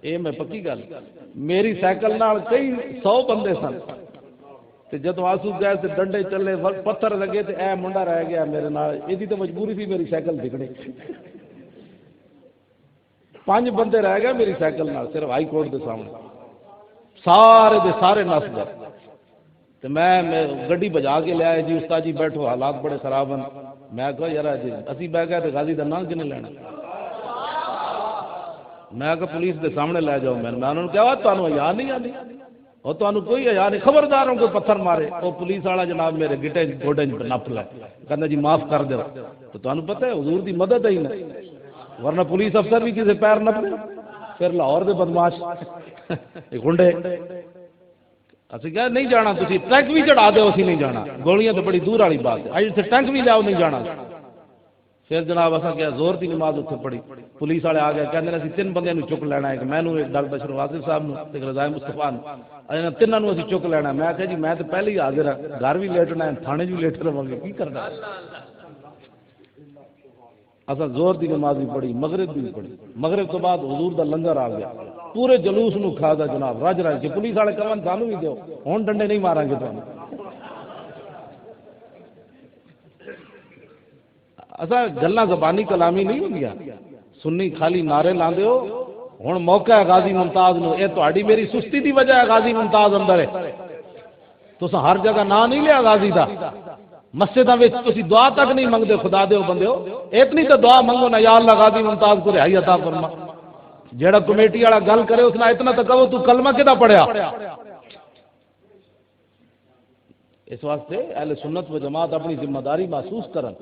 یہ میں پکی گل میری سائیکل نال کئی 100 بندے سن تے جدوں آنسو گیس تے ڈنڈے چلے پتھر لگے تے اے منڈا رہ گیا میرے نال ایدی تو مجبوری تھی میری سائیکل دکھنی 5 بندے رہ گئے میری سائیکل نال صرف ہائی کورٹ کے سامنے سارے دے سارے نس گئے تو میں گڈی بجا کے لیا جی استاد جی بیٹھو حالات بڑے خراب ہیں میں کہا یار جی اسی بہ گئے تو غازی کا نام کنے لینا میں کہا پولیس کے سامنے لے جاؤ میں انہوں نے کہا تمہیں حیا نہیں آتی اور تمہیں کوئی حیا نہیں خبردار ہوں کوئی پتھر مارے وہ پولیس والا جناب میرے گٹے گوڈے نپ لے کہنا جی معاف کر دو تو تمہیں پتہ ہے حضور دی مدد ہی نہیں ورنہ پولیس افسر بھی کسی پیر نہ پڑے پھر لاہور دے بدماش گنڈے اسی کہا نہیں جانا تسی ٹینک بھی چڑھا دو اسی نہیں جانا گولیاں تو بڑی دور والی بات ہے اج تے ٹینک بھی لاؤ نہیں جانا پھر جناب اسا کیا زور دی نماز اتنے پڑھی پولیس والے آ گئے کہندے اسی 3 بندیاں نوں چک لینا ہے کہ مینوں ڈاکٹر بشیر واصف صاحب نوں تے رضا مصطفی نوں تیناں نوں اسی چک لینا میں کہا جی میں تو پہلے ہی حاضر ہاں گھر بھی لیٹنا ہے تھانے بھی لیٹ رہاں گے کی کرنا اصل زور دی نماز بھی پڑھی مغرب بھی پڑھی مغرب تو بعد حضور دا لنگر آ گیا پورے جلوس نو کھا دا جناب رج رج کے پولیس والے کہن سانو بھی دیو ہن ڈنڈے نہیں ماریں گے تانوں اصل گلاں زبانی کلامی نہیں ہوندیاں سنی خالی نعرے لاندے ہو ہن موقع ہے غازی ممتاز نو اے تہاڈی میری سستی دی وجہ ہے غازی ممتاز اندر ہے تساں ہر جگہ نا نہیں لیا غازی دا مسجداں وچ تسی دعا تک نہیں منگدے خدا دے بندے ہو اتنی تو دعا منگو نا یا اللہ غازی ممتاز کو رہائی عطا فرما جیڑا کمیٹی والا گل کرے اس نے اتنا تو کہو تو کلمہ کدا پڑھیا اس واسطے اہل سنت و جماعت اپنی ذمہ داری محسوس کرن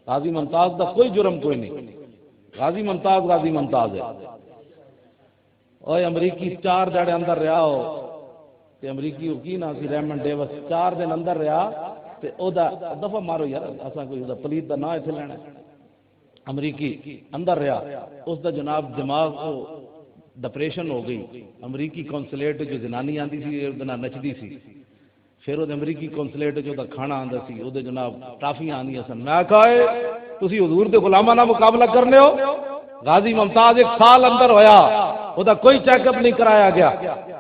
غازی ممتاز دا کوئی جرم کوئی نہیں غازی ممتاز ہے اوے امریکی 4 دہاڑے اندر رہا ہو تے امریکی کی نا سی ریمنڈ ڈیوس 4 دن اندر رہا تے او دا دفعہ مارو یار اساں کوئی دا پلیت دا نا ایتھے لینا امریکی اندر رہا اس دا جناب دماغ کو ڈپریشن ہو گئی امریکی کونسلیٹ جو زنانی آندی سی او دے نچدی سی پھر وہ امریکی کونسلیٹ جو دا کھانا آندا سی او دے جناب ٹافیاں آندیاں سن میں کہا تسی حضور دے غلاماں نال مقابلہ کرنے ہو غازی ممتاز 1 سال اندر ہویا او دا کوئی چیک اپ نہیں کرایا گیا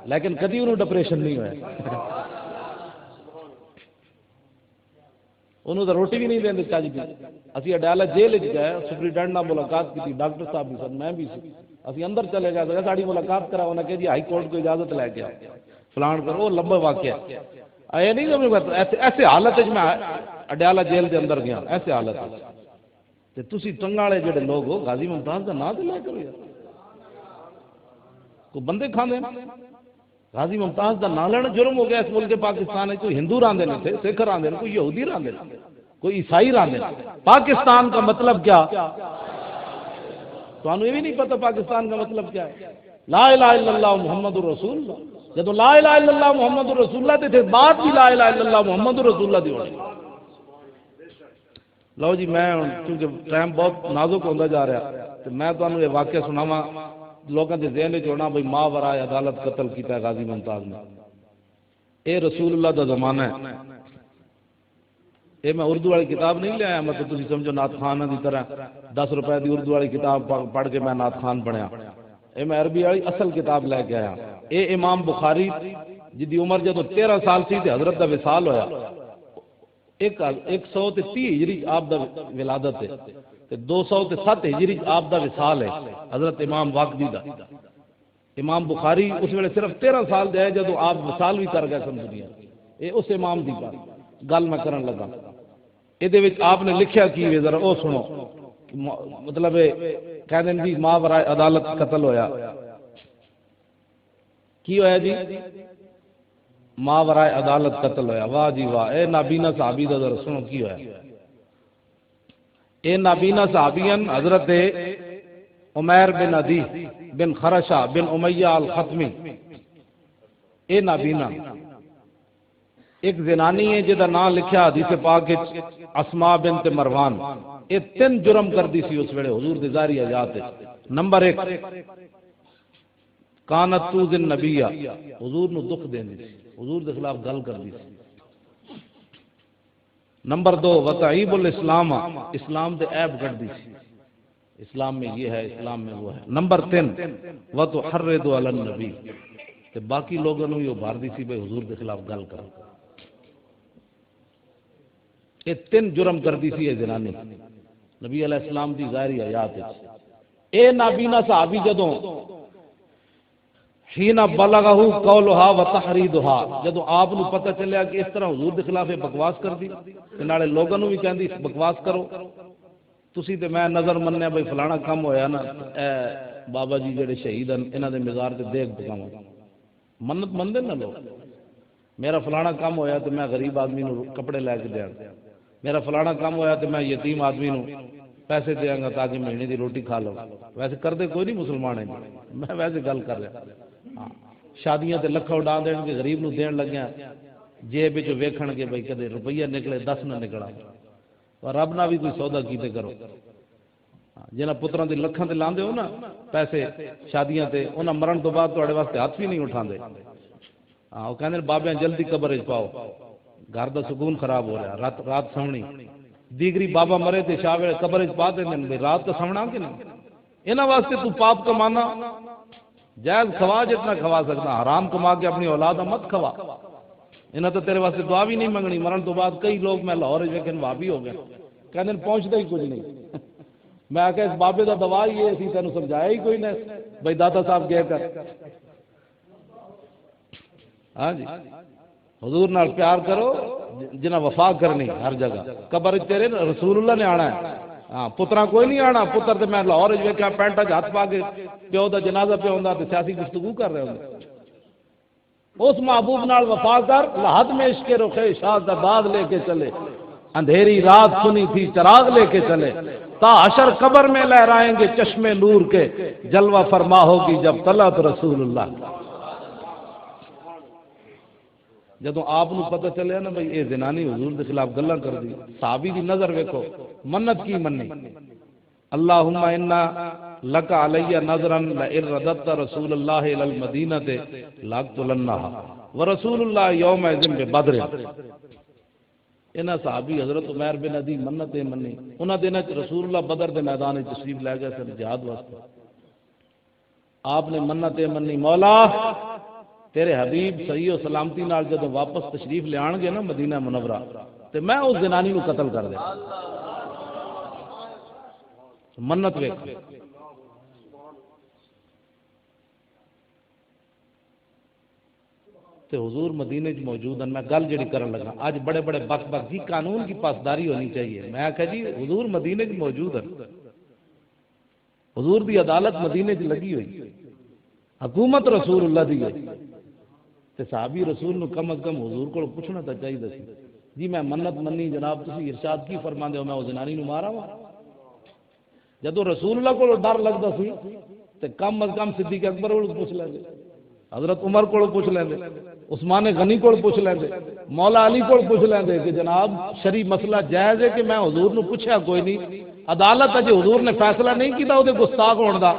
لیکن کدی انہوں ڈپریشن نہیں ہویا انہوں تو روٹی بھی نہیں دیں چج کی اسی اڈیالہ جیل گئے سپرنٹینڈنٹ نال ملاقات کی ڈاکٹر صاحب بھی سن میں بھی سی اسی اندر چلے گئے ساری ملاقات کرا انہیں کہ جی ہائی کورٹ کو اجازت لے گیا فلان کرو وہ لمبا واقعہ یہ نہیں سمجھ ایسے حالت میں اڈیالہ جیل کے اندر گیا ایسے حالت تے تسی ٹنگا والے جڑے لوگ ہو غازی ممتاز کا نام تو لے کرو یار کو بندے کھانے غازی ممتاز کا نام لینا جرم ہو گیا اس ملک پاکستان ہے کوئی ہندو راندے نے تھے سکھ راندے نے کوئی یہودی راندے نے کوئی عیسائی راندے نے پاکستان کا مطلب کیا تو یہ بھی نہیں پتہ پاکستان کا مطلب کیا ہے لا الہ الا اللہ محمد رسول اللہ جب لا الہ الا اللہ محمد رسول اللہ تھے بات بھی لا الہ الا اللہ محمد رسول اللہ دی ہونی لو جی میں کیونکہ ٹائم بہت نازک ہوتا جا رہا تو میں تمہیں یہ واقعہ سناواں لوگوں کے ذہن میں ہونا بھائی ماں ورائے عدالت قتل کیتا ہے غازی ممتاز نے اے رسول اللہ دا زمانہ ہے یہ میں اردو والی کتاب نہیں لے آیا میں تو تسی سمجھو نعت خان دی طرح 10 روپے دی اردو والی کتاب پڑھ کے میں نعت خان بنیا یہ میں عربی والی اصل کتاب لے کے آیا اے امام بخاری جدی عمر جدو 13 سال سی تے حضرت دا وصال ہویا 130 ہجری آپ دا ولادت ہے 207 ہجری آپ دا وصال ہے حضرت امام واقدی دا امام بخاری اس ویلے صرف 13 سال دے جدو آپ وصال بھی کر گئے سن دنیا اے اس امام دی بات گل میں کرن لگا یہ آپ نے لکھیا کی ذرا وہ سنو مطلب کہہ دیں جی ماں برائے عدالت قتل ہویا کی ہویا جی ماں برائے عدالت قتل ہویا واہ جی واہ اے نابینا صحابی دا ذرا سنو کی ہویا اے نابینا صحابین حضرت عمیر بن عدی بن خرشہ بن امیہ الختمی، اے نابینا ایک زنانی ہے جہاں نام لکھیا حدیث پاک وچ اسماء بنت مروان، یہ 3 جرم کردی سی اس ویلے حضور دی ظاہری حیات وچ۔ نمبر 1 کانت توز النبی، حضور نو دکھ دیندی سی، حضور دے خلاف گل کردی سی۔ نمبر 2 وتعیب الاسلام، اسلام دے عیب کردی سی، اسلام میں یہ ہے، اسلام میں وہ ہے۔ نمبر 3 وتحرض علی النبی، تے باقی لوگوں نو یہ ابھاردی سی بھئی حضور دے خلاف گل کرو۔ یہ 3 جرم کردی سی یہ زنانی نبی علیہ السلام دی ظاہری حیات وچ۔ اے نابینا صحابی جدوں حین بلغہ قولھا وتحریضھا، جدوں آپ نو پتہ چلیا کہ اس طرح حضور دے خلاف بکواس کردی تے نالے لوگاں نو بھی کہندی بکواس کرو، تسی تے میں نظر منیا بھئی فلانا کم ہویا نا، اے بابا جی جڑے شہید ہیں انہاں دے مزار تے دیکھ پکاواں، منت مندے نا لوگ، میرا فلانا کم ہویا تے میں غریب آدمی نو کپڑے لے کے دیاں، میرا فلانا کم ہویا تے میں یتیم آدمی نو پیسے دیاں گا تاکہ مہینے دی روٹی کھا لو۔ ویسے کردے کوئی نہیں مسلمان ہیں، میں ویسے گل کر رہا۔ شادیاں تے لکھاں اڑا دین کے غریب نو دین لگیا، جیب وچ ویکھن کے بھئی کدے روپیہ نکلے 10 نہ نکلا، اور رب نہ بھی کوئی سودا کیتے کرو۔ جنہاں پتراں دے لکھاں تے لاندے ہو نا پیسے شادیاں تے، انہاں مرن تو بعد تواڈے واسطے ہاتھ بھی نہیں اٹھاندے۔ وہ کہندے بابیاں جلدی قبر وچ پاؤ، گھر دا سکون خراب ہو رہا، رات سوਣੀ دیگری بابا مرے تے شاہ ویلے قبر وچ پا دیندے نے، رات تو سونا کہ نہیں۔ انہاں واسطے تو پاپ کمانا جائز کھوا جتنا کھوا سکتا، حرام کما کے اپنی اولاد مت کھوا۔ انہاں تو تیرے واسطے دعا بھی نہیں منگنی، مرن تو بعد کئی لوگ میں لاہور ویکھن وہابی ہو گئے، کہندے پہنچدا ہی کچھ نہیں۔ میں آ کے اس بابے دا دوا ہی ہے، اسی تینوں سمجھایا ہی کوئی نہیں بھائی داتا صاحب گئے کر۔ ہاں جی حضور نال پیار کرو جنہ وفا کرنی ہر جگہ۔ قبر تیرے رسول اللہ نے آنا ہے، ہاں پترا کوئی نہیں آنا۔ پتر تے میں لاہور ویکھیا پینٹ وچ ہاتھ پا کے پیو دا جنازہ پہ ہوندا تے سیاسی گفتگو کر رہے ہوندے۔ اس محبوب نال وفا کر، لحد میں عشق رخ شاد دا داد لے کے چلے، اندھیری رات سنی تھی چراغ لے کے چلے، تا حشر قبر میں لہرائیں گے چشمے نور کے، جلوہ فرما ہوگی جب طلعت رسول اللہ۔ جدوں آپ نو پتہ چلیا نا بھئی اے زنانی حضور دے خلاف گلاں کر دی، صحابی دی نظر ویکھو، منت کی منی، اللہم انا لک علی نظرا لئن رددت رسول اللہ الی المدینہ لاقتلنھا ورسول اللہ یومئذ ببدر۔ انہاں صحابی حضرت عمیر بن عدی منت منی، انہاں دناں چ رسول اللہ بدر دے میدان وچ تشریف لے گئے سن جہاد واسطے۔ آپ نے منت منی، مولا تیرے حبیب صحیح و سلامتی نال جدوں واپس تشریف لے آن گے نا مدینہ منورہ تے میں اس زنانی نو قتل کر دیا۔ منت ویکھ تے حضور مدینے چ موجود ہیں۔ میں گل جڑی کرن لگا اج بڑے بڑے بک بک جی قانون کی پاسداری ہونی چاہیے، میں کہا جی حضور مدینے چ موجود ہیں، حضور دی عدالت مدینے چ لگی ہوئی، حکومت رسول اللہ دی ہے، تے صحابی رسول نو کم از کم حضور کو پوچھنا تا چاہیے سی جی میں منت منی جناب تسی ارشاد کی فرماندے ہو میں او زنانی نو مارا وا۔ جدو رسول اللہ کو ڈر لگدا سی تے کم از کم صدیق اکبر کو پوچھ لیندے، حضرت عمر کو پوچھ لیندے، عثمان غنی کو پوچھ لیندے، مولا علی کو پوچھ لیندے کہ جناب شرعی مسئلہ جائز ہے کہ میں حضور نو پوچھیا کوئی نہیں، عدالت اجے حضور نے فیصلہ نہیں کیتا او دے گستاخ ہون دا،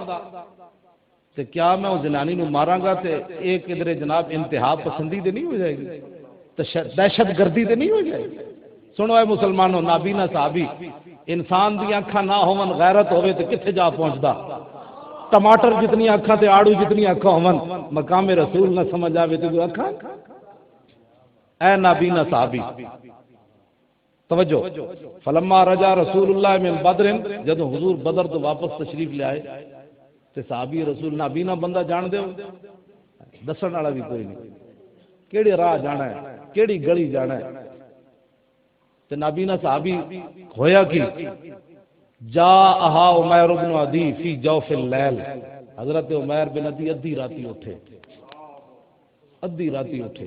تے کیا میں اس زنانی نو ماراں گا تے ایک ادھر جناب انتہا پسندی تے نہیں ہو جائے گی، دہشت گردی تے نہیں ہو جائے گی۔ سنو اے مسلمانوں، نابینا صحابی انسان دی اکھاں نہ ہون غیرت ہوے تے کتھے جا پہنچدا، ٹماٹر جتنی اکھاں تے آڑو جتنی اکھاں ہون مقام رسول نہ سمجھ آوے تے کوئی اکھاں۔ اے نابینا صحابی توجہ، فلما رجع رسول اللہ من بدر، جدوں حضور بدر تو واپس تشریف لے آئے تے صحابی رسول نابینا بندہ جان دے دسن والا بھی کوئی نہیں، کیڑے راہ جانا ہے کیڑی گلی جانا ہے، تے نابینا صحابی ہویا کی جاءہا عمیر بن عدی فی جوف اللیل، حضرت عمیر بن عدی ادھی راتی اٹھے، ادھی راتی اٹھے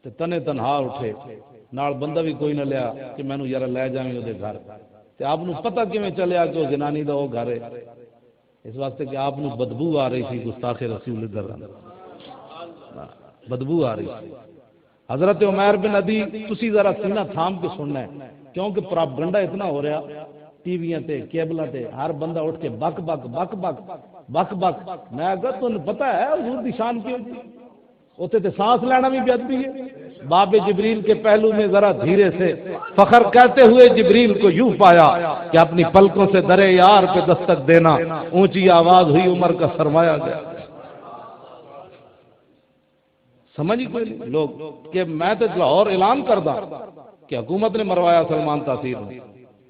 تے تنے تنہا اٹھے، نال بندہ بھی کوئی نہ لیا کہ مینوں یار لے جاویں اودے گھر، تے آپ نو پتہ کیویں چلیا کہ او زنانی دا او گھر ہے؟ اس واسطے کہ آپ کو بدبو آ رہی تھی گستاخ رسول اللہ، بدبو آ رہی تھی۔ حضرت عمیر بن عدی تسی ذرا سینہ تھام کے سننا ہے، کیونکہ پراپگنڈا اتنا ہو رہا ٹی ویاں تے کیبلاں تے، ہر بندہ اٹھ کے بک بک بک بک بک بک۔ میں اگر تمہیں پتہ ہے حضور دی شان کی ہوتی ہوتے تے سانس لینا بھی بے ادبی ہے۔ باب جبریل کے پہلو میں ذرا دھیرے سے فخر کرتے ہوئے جبریل کو یوں پایا کہ اپنی پلکوں سے درے یار پہ دستک دینا، اونچی آواز ہوئی عمر کا فرمایا گیا۔ سمجھ کوئی نہیں لوگ کہ میں تو لاہور اعلان کردہ کہ حکومت نے مروایا سلمان تاثیر نے،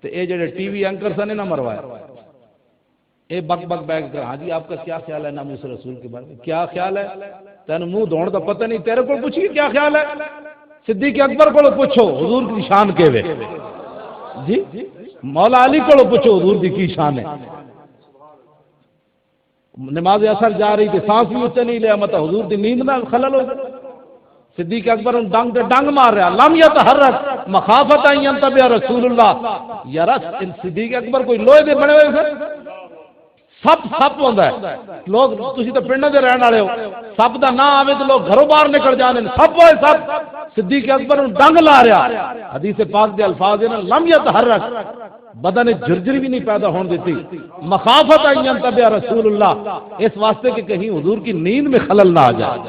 تو اے جڑے ٹی وی اینکر سے نے نہ مروایا، اے بک بک بیگ کر ہاں جی آپ کا کیا خیال ہے ناموس رسول کے بارے میں، کیا خیال ہے؟ تینوں منہ دھوڑ دا پتہ نہیں، تیرے کو پوچھیے کیا خیال ہے؟ صدیق اکبر کو پوچھو حضور کی شان کے وے جی، مولا علی کو پوچھو حضور کی شان ہے۔ نماز اثر جا رہی تھی، سانس بھی اچھا نہیں لیا، مطلب حضور دی نیند میں خلل ہو گیا۔ صدیق اکبر ڈنگ تے ڈنگ مار رہا، لم یتحرک مخافت ان ينتبه رسول اللہ۔ یار صدیق اکبر کوئی لوہے دے بنے ہوئے تھے، سپ ہوندا ہے، لوگ تسی تے پنڈاں دے رہن والے ہو، سپ دا نام آوے تے لوگ گھروں باہر نکل جاندے، سپ ہوئے سپ۔ صدیق اکبر ڈنگ لا رہا، حدیث پاک دے الفاظ ہیں لم یتحرک، بدن جرجری بھی نہیں پیدا ہون دیتی، مخافت ان ينتبه رسول اللہ، اس واسطے کہ کہیں حضور کی نیند میں خلل نہ آ جائے۔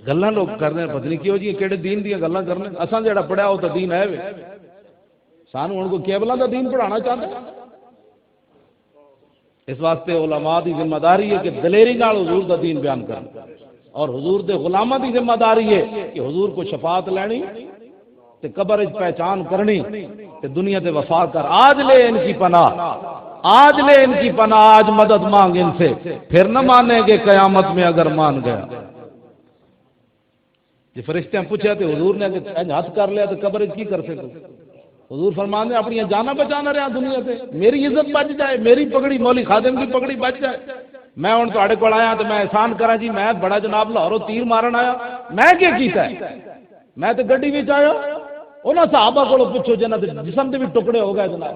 گلاں لوگ کرنے پتہ نہیں کیوں جی کہڑے دین دیاں گلاں کرنے، اساں جڑا پڑھیا وہ تو دین ہے وے، سانو ہن کو کیبلاں دا دین پڑھانا چاہتے۔ اس واسطے علماء دی ذمہ داری ہے کہ دلیری نال حضور دا دین بیان کرنا، اور حضور دے غلاماں دی ذمہ داری ہے کہ حضور کو شفاعت لینی تے قبر وچ پہچان کرنی تے دنیا تے وفا کر۔ آج لے ان کی پناہ، آج لے ان کی پناہ، آج مدد مانگ ان سے، پھر نہ مانیں گے قیامت میں اگر مان گیا۔ جی فرشتے پوچھا تو حضور نے ہاتھ کر لیا تو قبر کی کر سکتے؟ حضور فرمانے اپنی جانا بچانا رہا دنیا سے، میری عزت بچ جائے، میری پگڑی مولی خادم کی پگڑی بچ جائے۔ میں ہوں تے کول آیا تو میں احسان کرا جی، میں بڑا جناب لاہوروں تیر مارن آیا، میں کیا کیتا ہے؟ میں تو گڈی وچ آیا، انہاں صحابہ کو پوچھو جنہاں دے جسم دے بھی ٹکڑے ہو گئے جناب،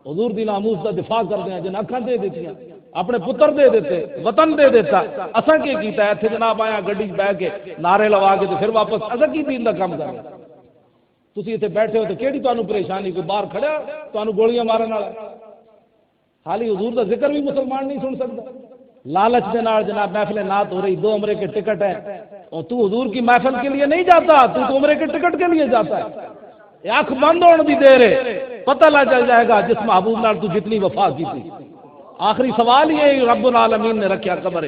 حضور دی ناموس دا دفاع کردے ہیں، جن اکھاں دے دتیاں، اپنے پتر دے دیتے، وطن دے دیتا، اساں کی کیتا ہے؟ اتنے جناب آیا گڈی بیٹھ کے نعرے لوا کے پھر واپس اساں کی دین دا کام کر رہے ہیں؟ تسی اتنے بیٹھے ہو تو کیڑی تانوں پریشانی؟ کوئی باہر کھڑا تانوں گولیاں مارن والا؟ حالی حضور دا ذکر بھی مسلمان نہیں سن سکتا۔ لالچ دے نال جناب محفل نعت ہو رہی، 2 عمرے کے ٹکٹ ہیں، اور تو حضور کی محفل کے لیے نہیں جاتا، تو عمرے کے ٹکٹ کے لیے جاتا ہے۔ آنکھ بند ہونے دی دیر ہے، پتہ لگ جائے گا جس محبوب نال تو جتنی وفا کی تھی۔ آخری سوال یہ رب العالمین نے رکھا قبر،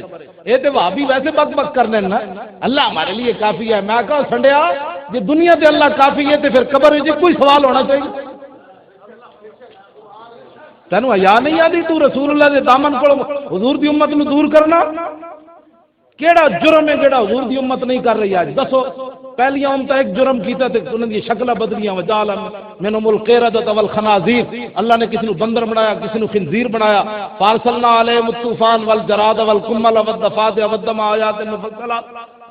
یہ تو وہابی ویسے بک بک کرنے نا اللہ ہمارے لیے کافی ہے۔ میں کہا سنڈیا جی دنیا تے اللہ کافی ہے تو پھر قبر میں کوئی سوال ہونا چاہیے؟ تینوں حیا نہیں آتی تو رسول اللہ دے دامن کو حضور دی امت نو دور کرنا؟ کیڑا جرم ہے جڑا حضور دی امت نہیں کر رہی؟ آج دسو پہلی امت ایک جرم کیتا تے انہاں دی شکلاں بدلیاں، وجال منهم القردۃ والخنازیر، اللہ نے کسی نو بندر بنایا، کسی نو خنزیر بنایا، فارسلنا علیہم الطوفان والجراد والقمل والضفادع والدم آیات مفصلات،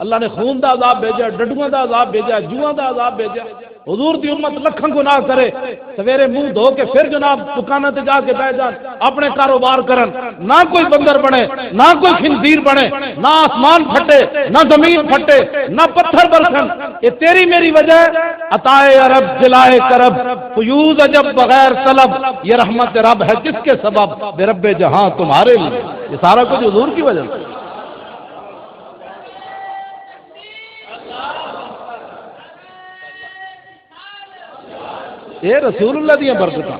اللہ نے خون دا عذاب بھیجا، ڈڈواں دا عذاب بھیجا، جواں دا عذاب بھیجا۔ حضور دی امت لکھاں گناہ کرے، سویرے منہ دھو کے پھر جناب دکاناں تے جا کے بیٹھ جان، اپنے کاروبار کرن، نہ کوئی بندر بنے، نہ کوئی خنزیر بنے، نہ آسمان پھٹے، نہ زمین پھٹے، نہ پتھر برسن، یہ تیری میری وجہ ہے۔ عطائے رب جلائے کرب، فیوز عجب بغیر طلب، یہ رحمت رب ہے جس کے سبب بے رب جہاں تمہارے لیے، یہ سارا کچھ حضور کی وجہ سے۔ یہ رسول اللہ دیا برکتاں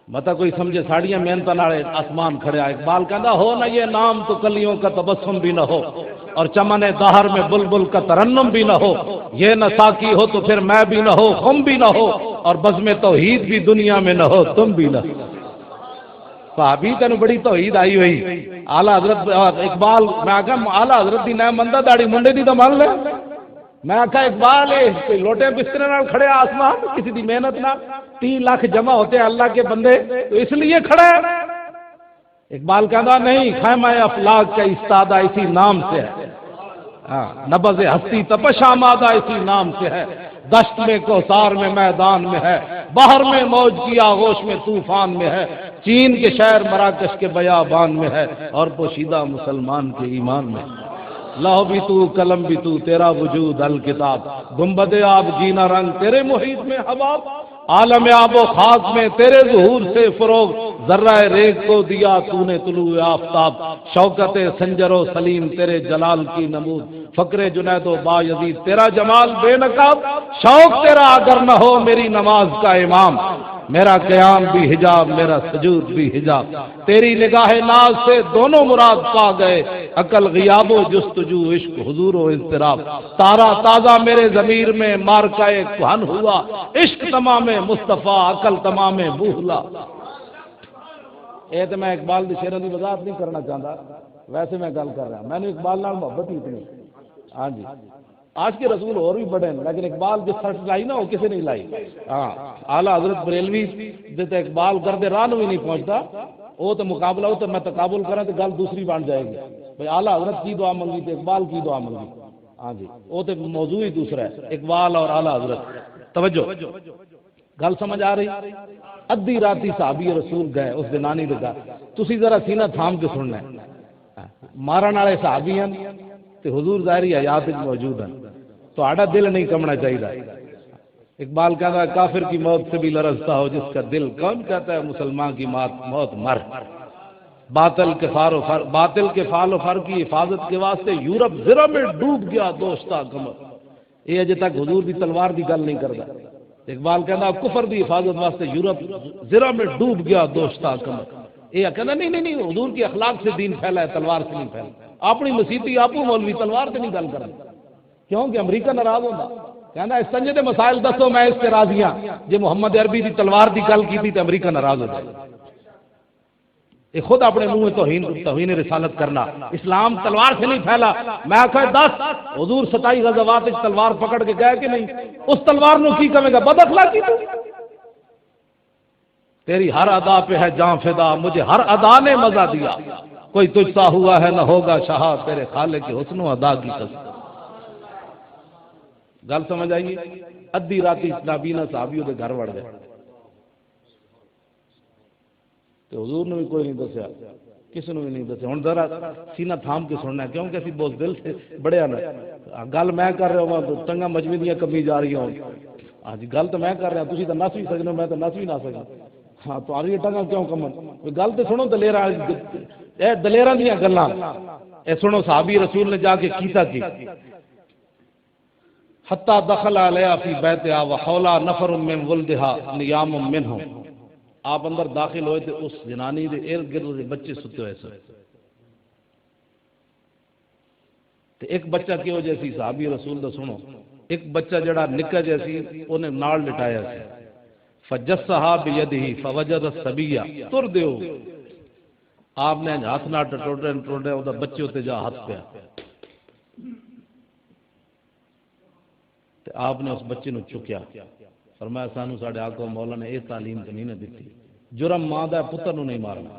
متا کوئی سمجھے ساڑیاں محنتاں نال آسمان کھڑیا۔ اقبال کہندا ہو نہ یہ نام تو کلیوں کا تبسم بھی نہ ہو، اور چمن دہر میں بلبل کا ترنم بھی نہ ہو، یہ نہ ساقی ہو تو پھر میں بھی نہ ہو، خم بھی نہ ہو، اور بزم توحید بھی دنیا میں نہ ہو، تم بھی نہ ہو۔ صحابی تینوں بڑی توحید آئی ہوئی، اعلیٰ حضرت اقبال میں آکھا اعلیٰ حضرت دی نہ مندہ داڑھی منڈے دی تو مان لے۔ میں آکھا اقبال کوئی لوٹے بسترے نال کھڑے آسمان، کسی دی محنت نہ 3 لاکھ جمع ہوتے ہیں اللہ کے بندے تو اس لیے کھڑا ہے؟ اقبال کہتا نہیں، خیمہ افلاک کا استادہ اسی نام سے ہے، نبض ہستی تپش آمادہ اسی نام سے ہے، دشت میں کوثار میں میدان میں ہے، باہر میں موج کی آغوش میں طوفان میں ہے، چین کے شہر مراکش کے بیابان میں ہے، اور پوشیدہ مسلمان کے ایمان میں۔ لوح بھی تو قلم بھی تو، تیرا وجود الکتاب، گنبد آب جینا رنگ تیرے محیط میں حباب، عالم آب و خاک میں تیرے ظہور سے فروغ، ذرہ ریگ کو دیا تو نے طلوع آفتاب، شوکت سنجر و سلیم تیرے جلال کی نمود، فقر جنید و بایزید تیرا جمال بے نقاب، شوق تیرا اگر نہ ہو میری نماز کا امام، میرا قیام بھی حجاب میرا سجود بھی حجاب، تیری نگاہ ناز سے دونوں مراد پا گئے، عقل غیاب و جستجو عشق حضور و اضطراب، تارا تازہ میرے ضمیر میں مارکائے کہن ہوا، عشق تمام مصطفیٰ عقل تمام بوہلا۔ تو میں اقبال کی شعروں کی وضاحت نہیں کرنا چاہتا، ویسے میں گل کر رہا، میں نے اقبال نال محبت ہی اتنی۔ ہاں جی، آج کے رسول اور بھی بڑے ہیں، لیکن اقبال جو سرٹ لائی نا وہ کسی نہیں لائی۔ ہاں، اعلیٰ حضرت بریلوی جیسے اقبال کردے راہ بھی نہیں پہنچتا، وہ تو مقابلہ ہو تو میں تقابل کرا تو گل دوسری بن جائے گی، بھائی اعلیٰ حضرت کی دعا منگی تو اقبال کی دعا منگی۔ ہاں جی، وہ تو موضوع ہی دوسرا ہے، اقبال اور اعلیٰ حضرت۔ توجہ، گل سمجھ آ رہی؟ ادھی راتی صحابی رسول گئے اس دنانی دے گھر، تسی ذرا سینہ تھام کے سننا ہے، مارن والے صحابی ہیں تے حضور ظاہری حیات وچ موجود ہیں، تو آڑا دل نہیں کمنا چاہیے۔ اقبال کہتا ہے کافر کی موت سے بھی لرزتا ہو جس کا دل، کون کہتا ہے مسلمان کی موت مر، باطل کے فال و فر کی حفاظت کے واسطے یورپ زرہ میں ڈوب گیا دوستہ کمر، یہ اجے تک حضور دی تلوار دی گل نہیں کرتا۔ اقبال کہتا کفر دی حفاظت واسطے یورپ زرہ میں ڈوب گیا دوستہ کمر، یہ کہنا نہیں حضور کی اخلاق سے دین پھیلا ہے، تلوار سے نہیں پھیلا، اپنی مسیتی آپ مولوی تلوار سے نہیں گل کرنا، کیونکہ امریکہ ناراض ہوتا، کہنا اس سنجے دے مسائل دسو میں اس کے راضی ہاں، جی محمد عربی دی تلوار دی گل کی تھی تو امریکہ ناراض ہو جائے۔ یہ خود اپنے منہ توہین رسالت کرنا، اسلام تلوار سے نہیں پھیلا، میں آخر 10 حضور 27 غزوات تلوار پکڑ کے گئے کہ نہیں، اس تلوار نو کی کہے گا بد اخلاقی تو، تیری ہر ادا پہ ہے جان فدا، مجھے ہر ادا نے مزہ دیا، کوئی تجھ سا ہوا ہے نہ ہوگا شاہ، تیرے خالق کے حسن و ادا کی قسم۔ گل سمجھ آئیے؟ ادھی راتی نابینا صحابیوں کے گھر وڑ گئے تو حضور نے بھی کوئی نہیں دسیا، کسی نے بھی نہیں دسیا۔ ہوں ذرا سینہ تھام کے سننا ہے کیونکہ اسی بہت دل سے بڑے نا، گل میں کر رہا ہوں تو ٹنگا مجمے دیا کمی جا رہی ہوں، ہاں جی گل تو میں کر رہا، تھی تو نس بھی سکتے ہو، میں تو نس بھی نہ سکا، ہاں تو آ رہی ٹنگا کیوں کمن، گل تو سنو دلیراں دیا گلاں، اے سنو صحابی رسول نے جا کے کیتا کی، حتی دخل علیہ فی بیتہا وحولا نفر من ولدہا نیام منہم، آپ اندر داخل ہوئے تھے اس جنانی دے ارد گرد بچے ستے ہوئے سن، تے ایک بچہ کی وجہ سی صحابی رسول دا سنو، ایک بچہ جڑا نکا جیسی انہیں نال لٹایا سی، فجسہا بیدہ فوجد الصبیہ تر دیو، آپ نے ہاتھ نہ ٹوٹے وہ بچے ہوتے جا ہاتھ پہ، آپ نے اس بچے نو چکیا، فرمایا سانو ساڈے آقا مولا نے یہ تعلیم تو نہیں دیتی، جرم ماں دا پتر نو نہیں مارنا۔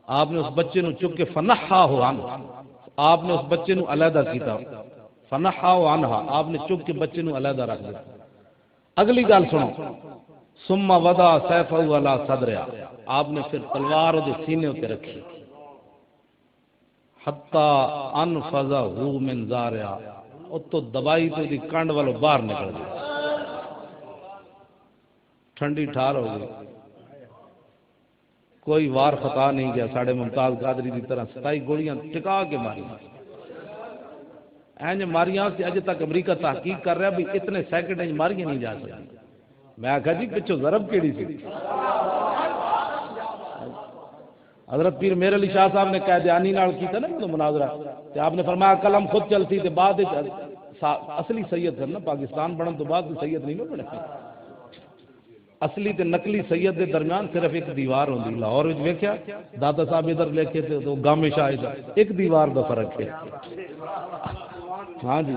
آپ نے اس بچے نو چک کے فنحاہ عنہ، آپ نے اس بچے نو علیحدہ کیتا، فنحاہ عنہ، آپ نے چک کے بچے نو علیحدہ رکھ دیا۔ اگلی گل سنو، ثم وضع سیفہ علی صدرہ، آپ نے پھر تلوار دے سینے تے رکھی، حتی انفذہ من زارہ، تو دبائی تو دی کانڈ والو باہر نکل گئی، ٹھنڈی ٹھار ہو گئی، کوئی وار خطا نہیں گیا، ساڑھے ممتاز قادری دی طرح 27 گولیاں ٹکا کے ماری، اینج ماریاں سے اج تک امریکہ تحقیق کر رہا بھی اتنے سیکنڈ اینج ماریاں نہیں جا سکتی۔ میں کہا جی پچھو ضرب کیڑی سی؟ حضرت پیر میر علی شاہ صاحب نے قیدیانی نال کیتا نا مناظرہ، تے آپ نے فرمایا قلم خود چلتی تے بعد اصلی سید ہے نا، پاکستان بنن تو بعد سید نہیں بنے، اصلی تے نقلی سید دے درمیان صرف ایک دیوار ہوندی، لاہور وچ ویکھیا داتا صاحب ادھر لکھے تے تو گامے شاہ ادھر، ایک دیوار دا فرق ہے۔ ہاں جی،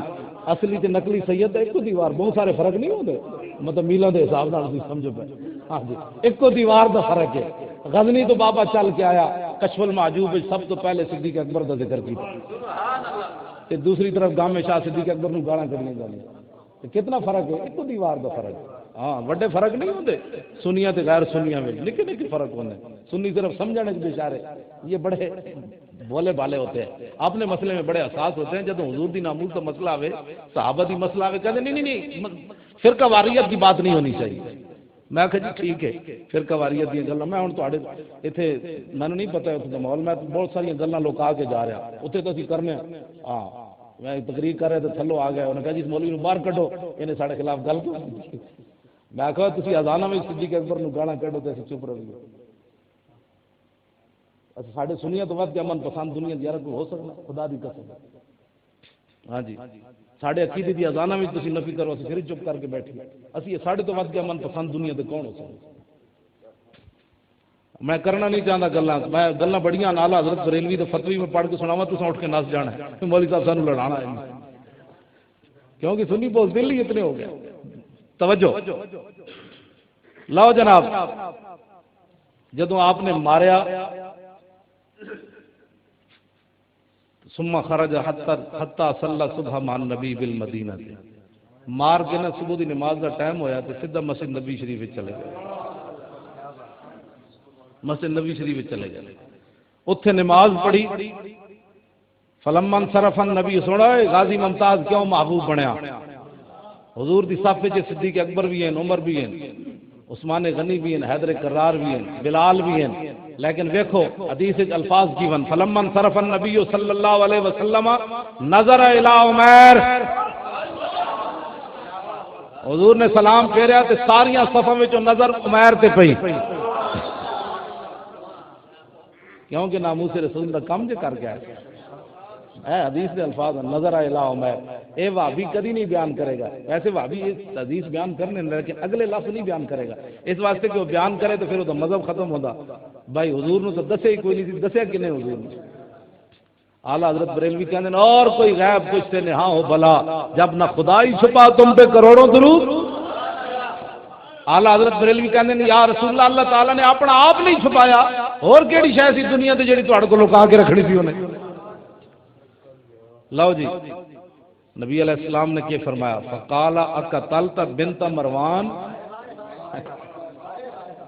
اصلی تے نقلی سید دا ایک دیوار، بہت سارے فرق نہیں ہوندے، مطلب میلوں دے حساب نال تسی سمجھو پے، ہاں جی ایک دیوار دا فرق ہے۔ غزنی تو بابا چل کے آیا، کشف المعجوب سب تو پہلے صدیق اکبر دا ذکر کیتا، تے دوسری طرف گامے شاہ صدیق اکبر نو گالاں کڈیاں جاندیاں، کتنا فرق ہے؟ ایک دیوار دا فرق ہے۔ ہاں بڑے فرق نہیں ہوتے سنیاں تے غیر سنیاں میں، نکے نکے فرق ہونے۔ سنی صرف سمجھنے کے بیچارے یہ بڑے بولے بالے ہوتے ہیں، اپنے مسئلے میں بڑے حساس ہوتے ہیں۔ جب حضور دی ناموس کا مسئلہ آوے، صحابہ دی مسئلہ آوے، کہتے نہیں نہیں نہیں فرقہ واریت کی بات نہیں ہونی چاہیے۔ میں کہا جی ٹھیک ہے، فرقہ واریت دی گلاں میں ہن تواڈے ایتھے مینوں نہیں پتہ اس دا ماحول، میں بہت ساری گلاں لوکا کے جا رہا اوتھے تو اسی کرنے ہاں میں تقریر کر رہے تو تھلو آ گیا، انہوں نے کہا جی مولوی نوں باہر کڈو، انہیں ساڈے خلاف گل کیوں کی؟ میں کہا تسی اذانہ میں صدیق اکبر نوں گالاں کڈو تے اسی چپ رہیے۔ اچھا ساڈے سنیاں تو ود کے امن پسند دنیا دی یار کوئی ہو سکدا؟ خدا دی قسم ہاں جی ساڈے عقیدے دی اذانہ میں تسی نفی کرو اسی پھر چپ کر کے بیٹھے، اسی ساڈے تو ود کے امن پسند دنیا تے کون ہو سکدا؟ میں کرنا نہیں چاہتا گلاں، میں گلاں بڑیاں نال حضرت بریلوی تے فتوی میں پڑھ کے سناواں، تساں اٹھ کے نس جانا ہے مولوی صاحب سانوں لڑانا ہے، کیونکہ سنی بہت دل ہی اتنے ہو گئے۔ توجہ لو جناب، جدوں آپ نے ماریا ثم خرج حتی صلی صبح مع النبی بالمدینہ، مار کے نا صبح دی نماز دا ٹائم ہویا تے سیدھا مسجد نبی شریف وچ چلے گئے، مسجد نبی شریف وچ چلے گئے، اتھے نماز پڑھی۔ فلما انصرف النبی، سونا غازی ممتاز کیوں محبوب بنیا؟ حضور دی صف وچ صدیق اکبر بھی ہیں، عمر بھی ہیں، عثمان غنی بھی ہیں، حیدر کرار بھی ہیں، بلال بھی ہیں، لیکن ویکھو حدیث الفاظ کی ون فلما انصرف النبی صلی اللہ علیہ وسلم نظر الی عمر، حضور نے سلام پھیریا تے ساریاں صفاں وچوں نظر عمر تے پئی، کیونکہ ناموس رسول دا کم جو کر گیا ہے حدیث کے الفاظ نظر الی عمر، اے وہابی کبھی نہیں بیان کرے گا، ویسے وہابی اس حدیث بیان کرنے لیکن اگلے لفظ نہیں بیان کرے گا، اس واسطے کہ وہ بیان کرے تو پھر وہ مذہب ختم ہوتا۔ بھائی حضور نے تو دسے ہی کوئی نہیں سی، دسیا کہ نہیں حضور نے؟ اعلیٰ حضرت بریلوی کہتے ہیں اور کوئی غیب کچھ سے نہا ہو بلا، جب نہ خدا ہی چھپا تم پہ کروڑوں درود۔ اعلیٰ حضرت بریلوی کہتے ہیں یا رسول اللہ، اللہ تعالیٰ نے اپنا آپ نہیں چھپایا، اور کیڑی شے سی دنیا تے جڑی تہاڈے کول لکا کے رکھنی سی انہیں؟ لو جی نبی علیہ السلام نے کیا فرمایا؟ فقال اقتلت بنت مروان،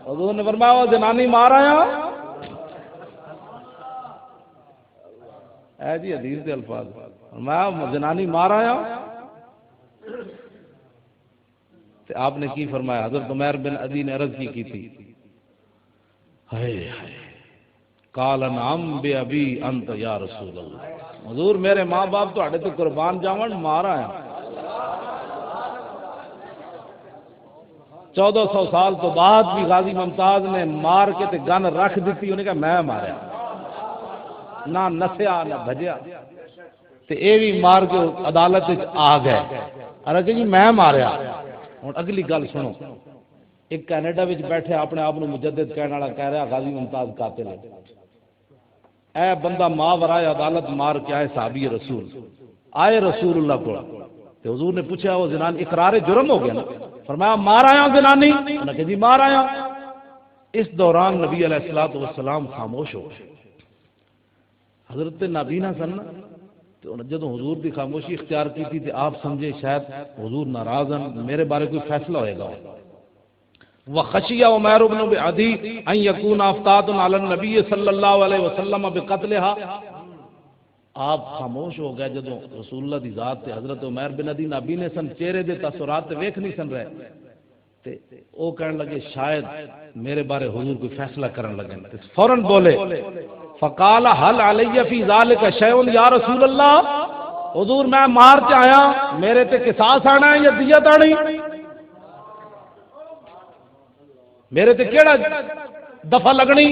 حضور نے فرمایا وہ زنانی مار آیا اے جی حدیث کے الفاظ، فرمایا زنانی مار آیا۔ تو آپ نے کی فرمایا؟ حضرت عمیر بن عدی نے عرض کی تھی قال نعم بے ابی انت یا رسول اللہ، حضور میرے ماں باپ تو اڑے تو قربان جاون، مار آیا۔ 1400 سال تو بعد بھی غازی ممتاز نے مار کے تے گن رکھ دیتی، انہیں کہا میں ماریا، نہ نسیا نہ بھجیا، تے اے بھی مار کے عدالت آ گئے، ارے کہ جی میں ماریا۔ ہوں اگلی گل سنو، ایک کینیڈا وچ بیٹھے اپنے آپ مجدد کہنے والا کہہ رہا غازی ممتاز قاتل ہے، اے بندہ ماں ورائے عدالت مار کے آئے صحابی رسول، آئے رسول اللہ کو، تو حضور نے پوچھا وہ زنان اقرار جرم ہو گیا نا؟ فرمایا مار آیا زنانی، انہوں نے کہا جی مار آیا۔ اس دوران نبی علیہ الصلوۃ والسلام خاموش ہو گئے، حضرت نابینا سن نا، تو جدو حضور دی خاموشی اختیار کی تھی تو آپ سمجھے شاید حضور ناراض ہیں، میرے بارے کوئی فیصلہ ہوئے گا۔ وخشی عمیر بن عدی ان یکون افتاد علی النبی صلی اللہ علیہ وسلم بقتلها، آپ خاموش ہو گئے جدو رسول اللہ دی ذات تے حضرت عمیر بن عدی نبی نے سن چہرے دے تاثرات ویکھ نہیں سن رہے، تے او کہنے لگے شاید میرے بارے حضور کوئی فیصلہ کرن لگے، فوراً بولے فقال هل علی فی ذلک شیء یا رسول اللہ، حضور میں مار کے آیا، میرے تے قصاص آنا ہے یا دیت آنی؟ میرے تے کیڑا دفع لگنی؟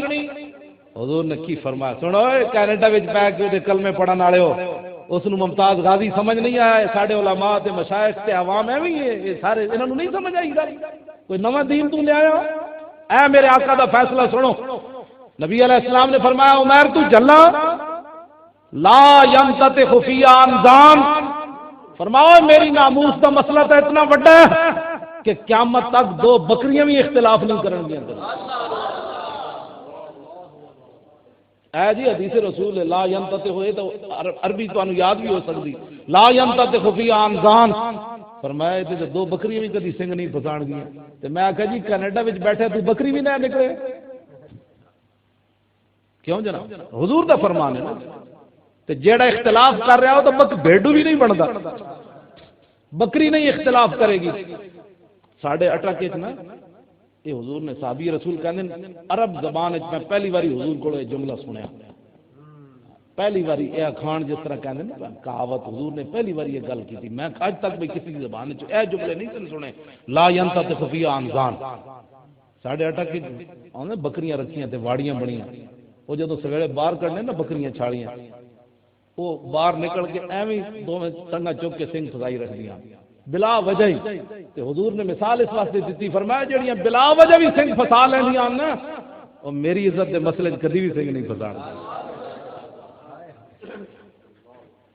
حضور نے کی فرمایا؟ سنو کینیڈا وچ بیٹھ کے کلمے پڑھن والے ہو، اس نو ممتاز غازی سمجھ نہیں آیا، ساڈے علماء تے مشائخ تے عوام ایویں ہی یہ سارے انہاں نو نہیں سمجھ آئی گل، کوئی نواں دین تو لے آیا؟ اے میرے آقا دا فیصلہ سنو، نبی علیہ السلام نے فرمایا عمر تو جلا لا يمتطع فی انزان، فرماؤ میری ناموس دا مسئلہ تو اتنا بڑا ہے کہ قیامت تک دو بکریاں بھی اختلاف نہیں کرن گیاں۔ اے جی حدیث رسول لا ينتطع ہوئے تو عربی تانوں یاد بھی ہو سکتی، لا ينتطع فی انزان، فرمایا تے دو بکریاں بھی کدی سنگ نہیں پھسان گیا تے میں آخیا جی کینیڈا وچ بیٹھا تو بکری بھی نہ نکلے کیوں جناب حضور دا فرمان ہے نا تے جیڑا اختلاف کر رہا ہو تو بھیڈو بھی نہیں بنتا بکری نہیں اختلاف کرے گی ساڑھے اٹک نا یہ حضور نے صحابی رسول کہندے عرب زبان وچ میں پہلی باری حضور کو یہ جملہ سنیا پہلی باری یہ کھان جس طرح کہندے نا کہاوت حضور نے پہلی باری یہ گل کی تھی میں اج تک بھی کسی کی زبان وچ اے جملے نہیں سنے لا ينطق فی انزان ساڑھے اٹک اونے بکریاں رکھیاں تے واڑیاں بنیاں وہ جدوں سویرے باہر کڈنے نا بکریاں چھالیاں وہ باہر نکل کے ایویں دوویں ٹنگاں چک کے سنگ پھسائی رکھ دیاں بلا وجہ ہی تے حضور نے مثال اس واسطے دیتی فرمایا جڑیاں بلا وجہ بھی سنگ پھسا لیندیاں نا او میری عزت دے مسئلے کدی بھی سنگ نہیں پھسان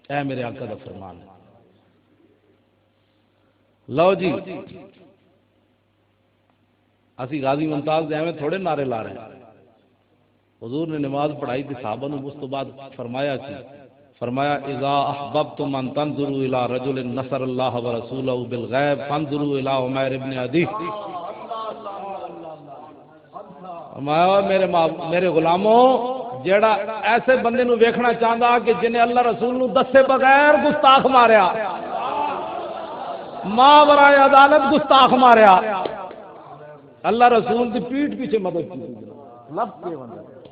اے میرے آقا دا فرمان ہے لو جی اسی غازی ممتاز دے ایویں تھوڑے نعرے لا رہے ہیں حضور نے نماز پڑھائی تھی صحابہ نے اس تو بعد فرمایا اذا احببتم ان تنظروا الى رجل نصر الله ورسوله بالغیب فانظروا الى عمیر ابن عدی میرے غلاموں جیڑا ایسے بندے نو ویکھنا چاہندا کہ جنہیں اللہ رسول نو دسے بغیر گستاخ ماریا ماں برائے عدالت گستاخ ماریا اللہ رسول دی پیٹھ پیچھے مدد کی لفظ کے بندے